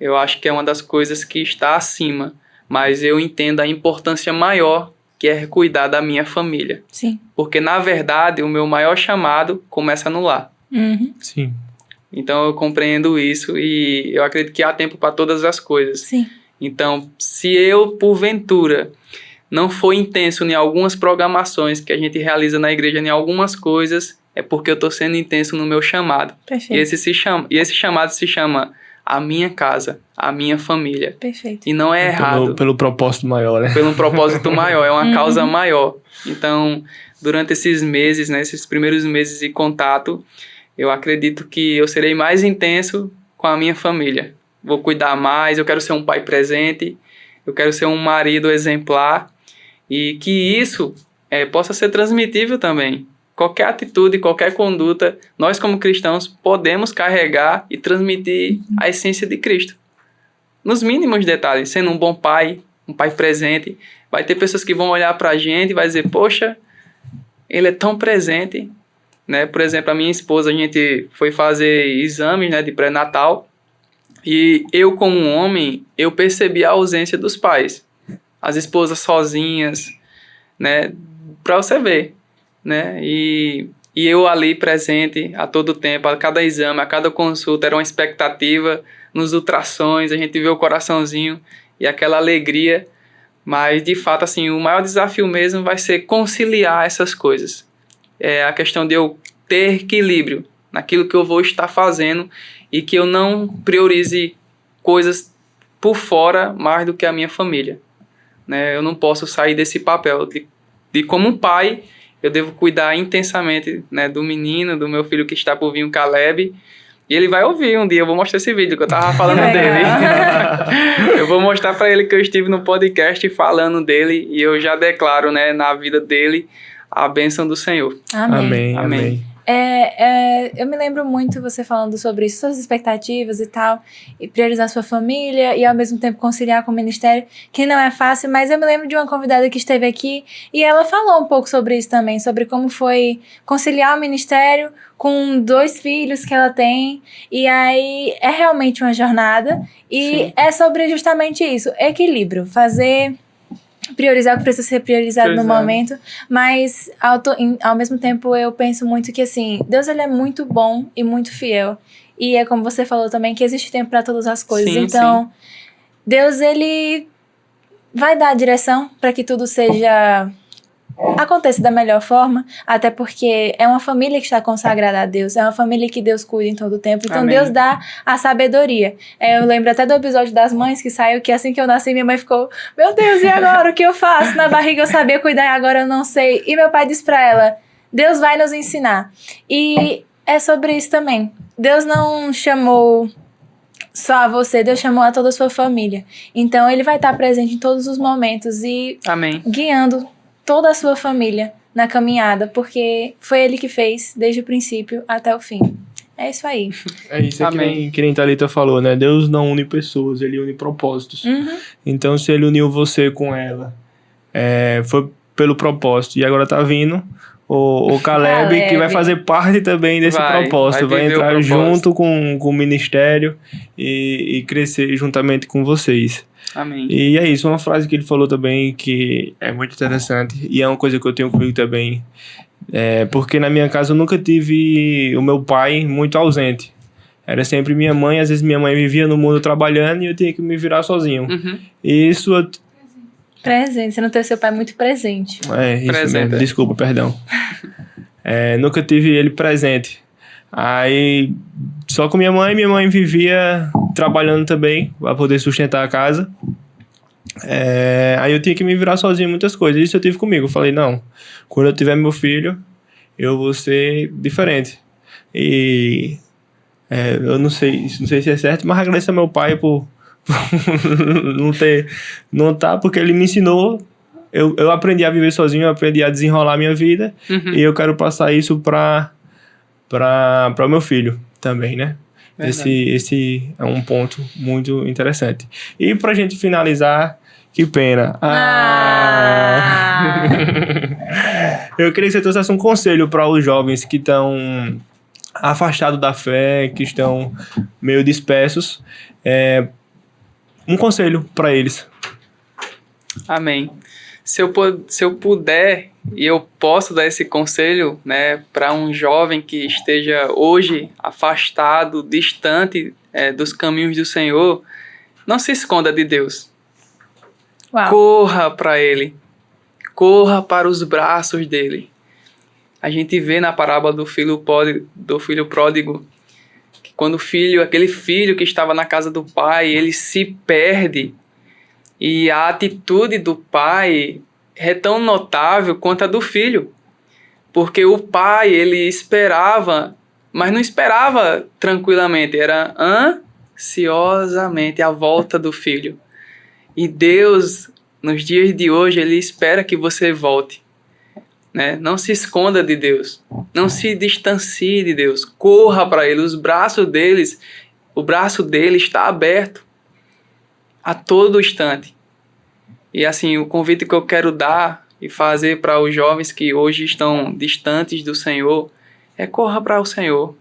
Eu acho que é uma das coisas que está acima, mas eu entendo a importância maior que é cuidar da minha família. Sim. Porque, na verdade, o meu maior chamado começa no lar. Uhum. Sim. Então, eu compreendo isso e eu acredito que há tempo para todas as coisas. Sim. Então, se eu, porventura, não for intenso em algumas programações que a gente realiza na igreja, em algumas coisas, é porque eu estou sendo intenso no meu chamado. Perfeito. E esse chamado se chama a minha casa, a minha família. Perfeito. E não é errado. Pelo propósito maior, né? Pelo propósito maior, é uma causa maior. Então, durante esses meses, né, esses primeiros meses de contato, eu acredito que eu serei mais intenso com a minha família. Vou cuidar mais, eu quero ser um pai presente, eu quero ser um marido exemplar e que isso possa ser transmitível também. Qualquer atitude, qualquer conduta, nós como cristãos podemos carregar e transmitir a essência de Cristo. Nos mínimos detalhes, sendo um bom pai, um pai presente. Vai ter pessoas que vão olhar pra gente e vai dizer, poxa, ele é tão presente, né? Por exemplo, a minha esposa, a gente foi fazer exames, né, de pré-natal e eu, como um homem, eu percebi a ausência dos pais. As esposas sozinhas, né? Pra você ver, né? E E eu ali presente a todo tempo, a cada exame, a cada consulta, era uma expectativa. Nos ultrassons, a gente vê o coraçãozinho e aquela alegria. Mas, de fato, assim, o maior desafio mesmo vai ser conciliar essas coisas. É a questão de eu ter equilíbrio naquilo que eu vou estar fazendo e que eu não priorize coisas por fora mais do que a minha família. Né? Eu não posso sair desse papel de como um pai, eu devo cuidar intensamente, né, do menino, do meu filho que está por vir, o Caleb. E ele vai ouvir um dia, eu vou mostrar esse vídeo que eu tava falando dele. Eu vou mostrar para ele que eu estive no podcast falando dele e eu já declaro, né, na vida dele a bênção do Senhor. Amém. Amém. Eu me lembro muito você falando sobre isso, suas expectativas e tal, e priorizar sua família e ao mesmo tempo conciliar com o ministério, que não é fácil, mas eu me lembro de uma convidada que esteve aqui e ela falou um pouco sobre isso também, sobre como foi conciliar o ministério com 2 filhos que ela tem, e aí é realmente uma jornada, e Sim. é sobre justamente isso, equilíbrio, priorizar o que precisa ser priorizado no momento, mas ao mesmo tempo eu penso muito que assim, Deus ele é muito bom e muito fiel, e é como você falou também, que existe tempo para todas as coisas, Sim, então Deus ele vai dar a direção para que tudo aconteça da melhor forma, até porque é uma família que está consagrada a Deus, é uma família que Deus cuida em todo o tempo, então Amém. Deus dá a sabedoria. Eu lembro até do episódio das mães que saiu, que assim que eu nasci, minha mãe ficou, meu Deus, e agora? O que eu faço? Na barriga eu sabia cuidar e agora eu não sei. E meu pai disse pra ela, Deus vai nos ensinar. E é sobre isso também. Deus não chamou só a você, Deus chamou a toda a sua família. Então ele vai estar presente em todos os momentos e Amém. guiando toda a sua família na caminhada, porque foi ele que fez desde o princípio até o fim. É isso aí. É isso Amém. que nem Thalita falou, né? Deus não une pessoas, ele une propósitos. Então, se ele uniu você com ela, foi pelo propósito. E agora tá vindo o Caleb, que vai fazer parte também desse propósito. Vai viver o entrar propósito. junto com o ministério e crescer juntamente com vocês. Amém. E é isso, uma frase que ele falou também que é muito interessante e é uma coisa que eu tenho comigo também, porque na minha casa eu nunca tive o meu pai muito ausente, era sempre minha mãe, às vezes minha mãe vivia no mundo trabalhando e eu tinha que me virar sozinho. E isso Presente, você não teve seu pai muito presente. isso Presente. mesmo, desculpa, perdão. Nunca tive ele presente. Aí, só com minha mãe vivia trabalhando também, para poder sustentar a casa. Aí eu tinha que me virar sozinho em muitas coisas. Isso eu tive comigo. Eu falei, não, quando eu tiver meu filho, eu vou ser diferente. E eu não sei se é certo, mas agradeço ao meu pai por não tá, porque ele me ensinou. Eu aprendi a viver sozinho, eu aprendi a desenrolar a minha vida. E eu quero passar isso para o meu filho também, né? Esse é um ponto muito interessante. E pra gente finalizar, que pena. Eu queria que você trouxesse um conselho para os jovens que estão afastados da fé, que estão meio dispersos. Um conselho para eles. Amém. Se eu puder e eu posso dar esse conselho, né, para um jovem que esteja hoje afastado, distante dos caminhos do Senhor, não se esconda de Deus. Uau. Corra para Ele. Corra para os braços dele. A gente vê na parábola do filho pródigo que quando aquele filho que estava na casa do pai, ele se perde. E a atitude do pai é tão notável quanto a do filho. Porque o pai, ele esperava, mas não esperava tranquilamente. Era ansiosamente a volta do filho. E Deus, nos dias de hoje, Ele espera que você volte. Né? Não se esconda de Deus. Não se distancie de Deus. Corra para Ele. O braço dele está aberto a todo instante. E assim, o convite que eu quero dar e fazer para os jovens que hoje estão distantes do Senhor é corra para o Senhor.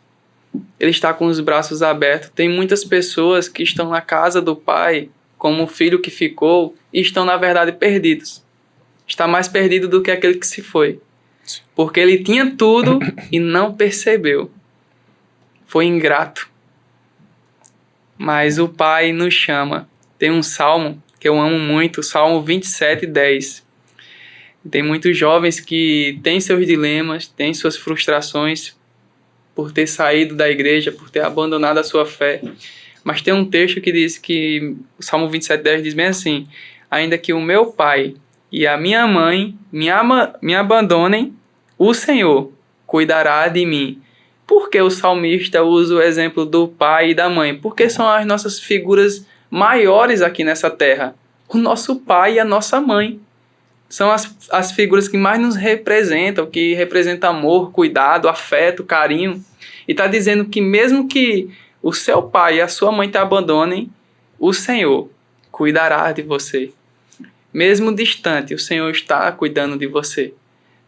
Ele está com os braços abertos. Tem muitas pessoas que estão na casa do Pai, como o filho que ficou, e estão na verdade perdidos. Está mais perdido do que aquele que se foi. Porque ele tinha tudo e não percebeu. Foi ingrato. Mas o Pai nos chama. Tem um salmo que eu amo muito, Salmo 27:10. Tem muitos jovens que têm seus dilemas, têm suas frustrações por ter saído da igreja, por ter abandonado a sua fé. Mas tem um texto que diz que, o Salmo 27:10 diz bem assim: ainda que o meu pai e a minha mãe me abandonem, o Senhor cuidará de mim. Por que o salmista usa o exemplo do pai e da mãe? Porque são as nossas figuras maiores aqui nessa terra. O nosso pai e a nossa mãe. São as figuras que mais nos representam, que representam amor, cuidado, afeto, carinho. E está dizendo que mesmo que o seu pai e a sua mãe te abandonem, o Senhor cuidará de você. Mesmo distante, o Senhor está cuidando de você.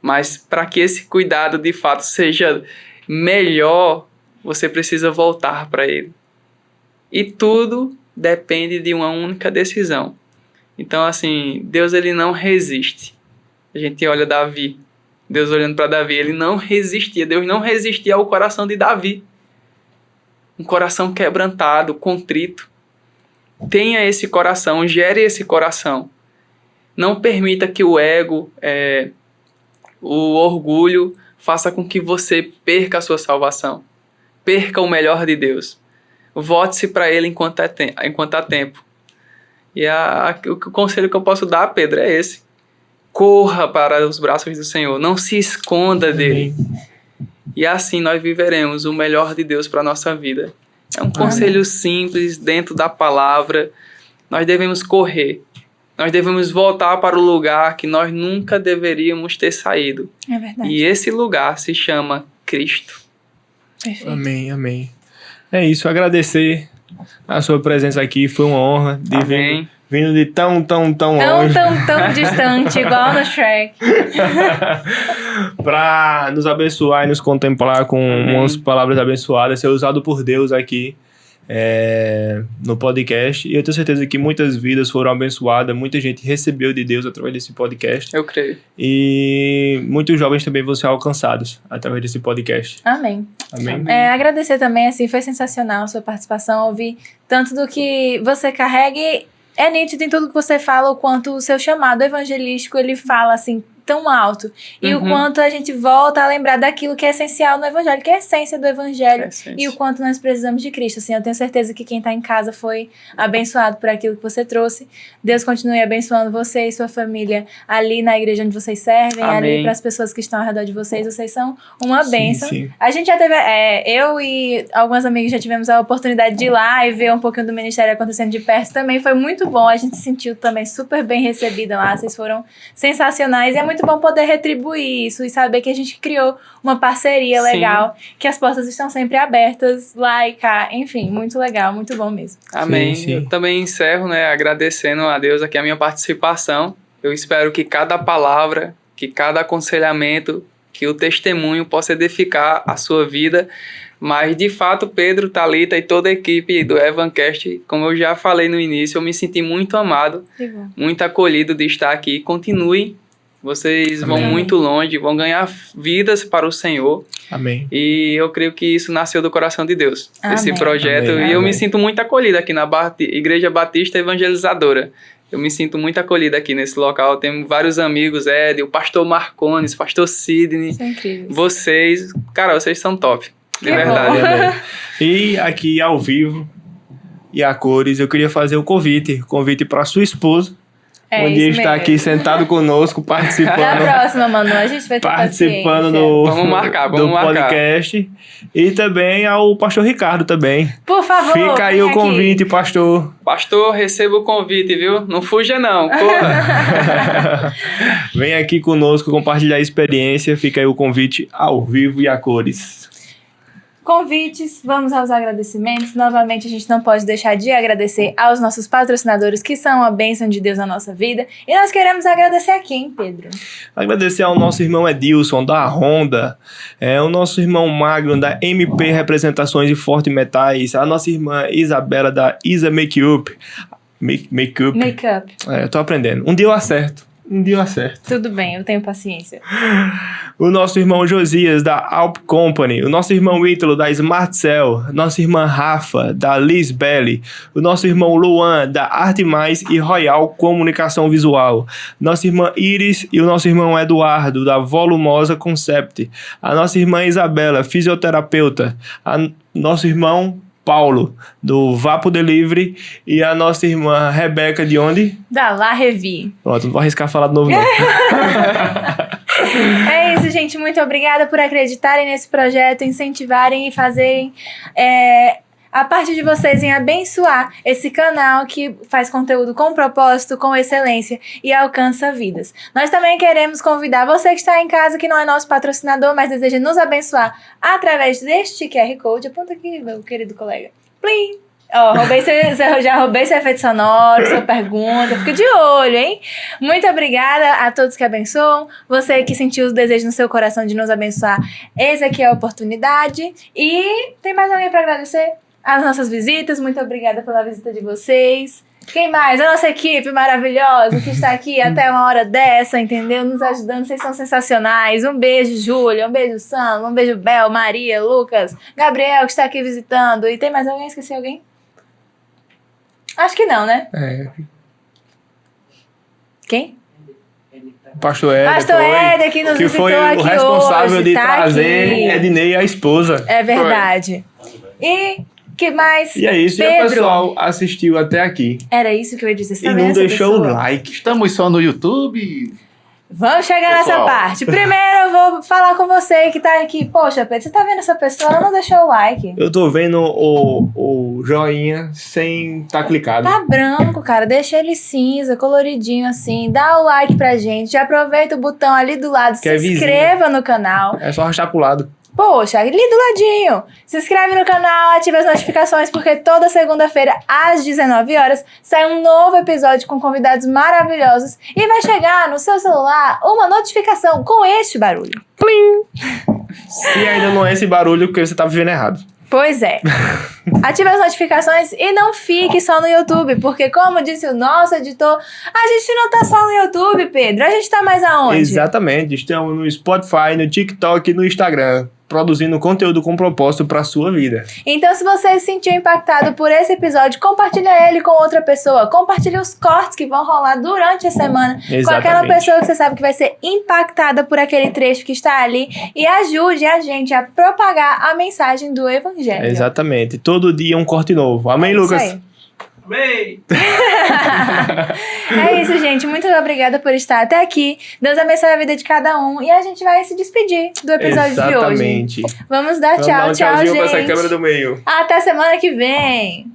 Mas para que esse cuidado de fato seja melhor, você precisa voltar para Ele. E tudo depende de uma única decisão. Então, assim, Deus ele não resiste. A gente olha Davi, Deus olhando para Davi, ele não resistia. Deus não resistia ao coração de Davi. Um coração quebrantado, contrito. Tenha esse coração, gere esse coração. Não permita que o ego, o orgulho, faça com que você perca a sua salvação. Perca o melhor de Deus. Vote-se para Ele enquanto há tempo. E o conselho que eu posso dar, Pedro, é esse. Corra para os braços do Senhor. Não se esconda dele. E assim nós viveremos o melhor de Deus para a nossa vida. É um conselho simples, dentro da palavra. Nós devemos correr. Nós devemos voltar para o lugar que nós nunca deveríamos ter saído. É verdade. E esse lugar se chama Cristo. Perfeito. Amém, amém. É isso, agradecer a sua presença aqui. Foi uma honra de vindo de tão longe. Tão distante, igual no Shrek. Para nos abençoar e nos contemplar com umas palavras abençoadas, ser usado por Deus aqui no podcast. E eu tenho certeza que muitas vidas foram abençoadas, muita gente recebeu de Deus através desse podcast. Eu creio. E muitos jovens também vão ser alcançados através desse podcast. Amém. Amém. Agradecer também, assim, foi sensacional a sua participação, ouvir tanto do que você carrega e é nítido em tudo que você fala o quanto o seu chamado evangelístico, ele fala assim, tão alto. E o quanto a gente volta a lembrar daquilo que é essencial no evangelho, que é a essência do evangelho. E o quanto nós precisamos de Cristo. Assim, eu tenho certeza que quem está em casa foi abençoado por aquilo que você trouxe. Deus continue abençoando você e sua família ali na igreja onde vocês servem, ali para as pessoas que estão ao redor de vocês. Vocês são uma bênção. Sim. A gente já teve, eu e algumas amigas já tivemos a oportunidade de ir lá e ver um pouquinho do ministério acontecendo de perto também. Foi muito bom. A gente se sentiu também super bem recebida lá. Vocês foram sensacionais. E é muito bom poder retribuir isso e saber que a gente criou uma parceria legal, que as portas estão sempre abertas lá e cá, enfim, muito legal, muito bom mesmo. Amém. Sim. Eu também encerro, agradecendo a Deus aqui a minha participação. Eu espero que cada palavra, que cada aconselhamento, que o testemunho possa edificar a sua vida. Mas, de fato, Pedro, Thalita e toda a equipe do Evancast, como eu já falei no início, eu me senti muito amado, muito acolhido de estar aqui. Continue. Vocês vão muito longe, vão ganhar vidas para o Senhor. Amém. E eu creio que isso nasceu do coração de Deus, esse projeto. Amém. E eu me sinto muito acolhido aqui na Igreja Batista Evangelizadora. Eu me sinto muito acolhido aqui nesse local. Tenho vários amigos, o pastor Marcones, pastor Sidney. Isso é incrível. Vocês, cara, vocês são top. De verdade. Amém. E aqui ao vivo e a cores, eu queria fazer o convite para sua esposa. Um dia está aqui sentado conosco, participando. Na próxima, Manu, a gente vai ter participando vamos marcar. Podcast. E também ao pastor Ricardo também. Por favor, fica aí o convite, pastor. Pastor, receba o convite, viu? Não fuja não, corra. Vem aqui conosco compartilhar a experiência. Fica aí o convite ao vivo e a cores. Convites, vamos aos agradecimentos. Novamente, a gente não pode deixar de agradecer aos nossos patrocinadores, que são a bênção de Deus na nossa vida. E nós queremos agradecer a quem, Pedro? Agradecer ao nosso irmão Edilson, da Honda, o nosso irmão Magno, da MP Representações e Forte Metais, a nossa irmã Isabela, da Isa Makeup. Makeup. Makeup. Eu tô aprendendo. Um dia eu acerto. Um dia eu acerto. Tudo bem, eu tenho paciência. O nosso irmão Josias, da Alp Company. O nosso irmão Ítalo, da Smart Cell. Nossa irmã Rafa, da Liz Belly. O nosso irmão Luan, da Arte Mais e Royal Comunicação Visual. Nossa irmã Iris e o nosso irmão Eduardo, da Volumosa Concept. A nossa irmã Isabela, fisioterapeuta. Nosso irmão Paulo, do Vapo Delivery, e a nossa irmã Rebeca, de onde? Da La Revi. Pronto, não vou arriscar falar de novo, não. É isso, gente. Muito obrigada por acreditarem nesse projeto, incentivarem e fazerem a parte de vocês em abençoar esse canal que faz conteúdo com propósito, com excelência e alcança vidas. Nós também queremos convidar você que está em casa, que não é nosso patrocinador, mas deseja nos abençoar através deste QR Code. Aponta aqui, meu querido colega. Plim! Ó, já roubei seu efeito sonoro, sua pergunta. Fica de olho, hein? Muito obrigada a todos que abençoam. Você que sentiu os desejos no seu coração de nos abençoar, essa aqui é a oportunidade. E tem mais alguém para agradecer? As nossas visitas, muito obrigada pela visita de vocês. Quem mais? A nossa equipe maravilhosa que está aqui até uma hora dessa, entendeu? Nos ajudando, vocês são sensacionais. Um beijo, Júlia, um beijo, Sam, um beijo, Bel, Maria, Lucas, Gabriel, que está aqui visitando. E tem mais alguém? Esqueci alguém? Acho que não, né? Quem? Pastor Éder. Pastor Éder que nos visitou foi aqui o responsável hoje, de tá trazer aqui. Ednei, a esposa. É verdade. E que mais? E é isso, e o Pedro, pessoal assistiu até aqui. era isso que eu ia dizer. Você tá E vendo não essa deixou o pessoa? like. Estamos só no YouTube. Vamos chegar nessa Pessoal. parte. Primeiro eu vou falar com você que tá aqui. Poxa, Pedro, você tá vendo essa pessoa? Ela não deixou o like. Eu tô vendo o joinha sem tá clicado. Tá branco, cara. Deixa ele cinza, coloridinho assim. Dá o like pra gente. Já aproveita o botão ali do lado. Que é Se vizinho. inscreva no canal. É só arrastar pro lado. Poxa, ali do ladinho. Se inscreve no canal, ativa as notificações, porque toda segunda-feira, às 19 horas, sai um novo episódio com convidados maravilhosos e vai chegar no seu celular uma notificação com este barulho. Se ainda não é esse barulho, porque você tá vivendo errado. Pois é. Ative as notificações e não fique só no YouTube, porque como disse o nosso editor, a gente não tá só no YouTube, Pedro. A gente tá mais aonde? Exatamente. Estamos no Spotify, no TikTok e no Instagram, produzindo conteúdo com propósito pra sua vida. Então, se você se sentiu impactado por esse episódio, compartilha ele com outra pessoa. Compartilha os cortes que vão rolar durante a semana com aquela Exatamente. pessoa que você sabe que vai ser impactada por aquele trecho que está ali. E ajude a gente a propagar a mensagem do Evangelho. Exatamente. Todo dia um corte novo. Amém, É isso Lucas? aí. Amém. É isso, gente. Muito obrigada por estar até aqui. Deus abençoe a vida de cada um. E a gente vai se despedir do episódio de hoje. Exatamente. Vamos dar Vamos tchau, dar um tchau, tchauzinho pra gente. essa câmera do meio. Até semana que vem.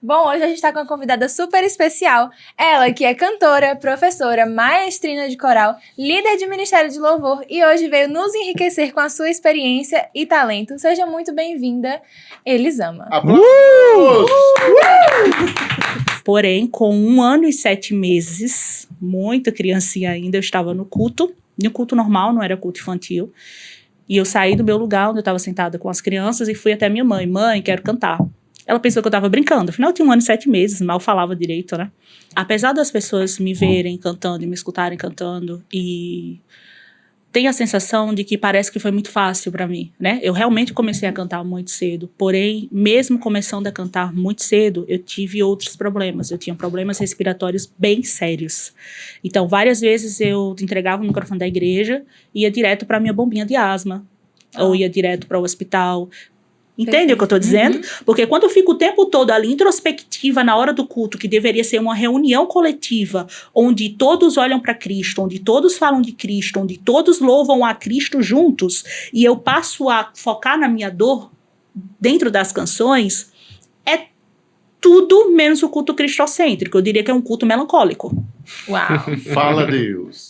Bom, hoje a gente tá com uma convidada super especial. Ela que é cantora, professora, maestrina de coral, líder de ministério de louvor e hoje veio nos enriquecer com a sua experiência e talento. Seja muito bem-vinda, Elisama. Aplausos! Porém, com 1 ano e 7 meses, muito criancinha ainda, eu estava no culto normal, não era culto infantil. E eu saí do meu lugar, onde eu estava sentada com as crianças, e fui até minha mãe. Mãe, quero cantar. Ela pensou que eu estava brincando. Afinal, eu tinha 1 ano e 7 meses, mal falava direito, né? Apesar das pessoas me verem cantando e me escutarem cantando, e tem a sensação de que parece que foi muito fácil para mim, né? Eu realmente comecei a cantar muito cedo, porém, mesmo começando a cantar muito cedo, eu tive outros problemas. Eu tinha problemas respiratórios bem sérios. Então, várias vezes eu entregava o microfone da igreja e ia direto para minha bombinha de asma, ou ia direto para o hospital. Entende o que eu estou dizendo? Porque quando eu fico o tempo todo ali introspectiva na hora do culto, que deveria ser uma reunião coletiva, onde todos olham para Cristo, onde todos falam de Cristo, onde todos louvam a Cristo juntos, e eu passo a focar na minha dor dentro das canções, é tudo menos o culto cristocêntrico. Eu diria que é um culto melancólico. Uau! Fala, Deus.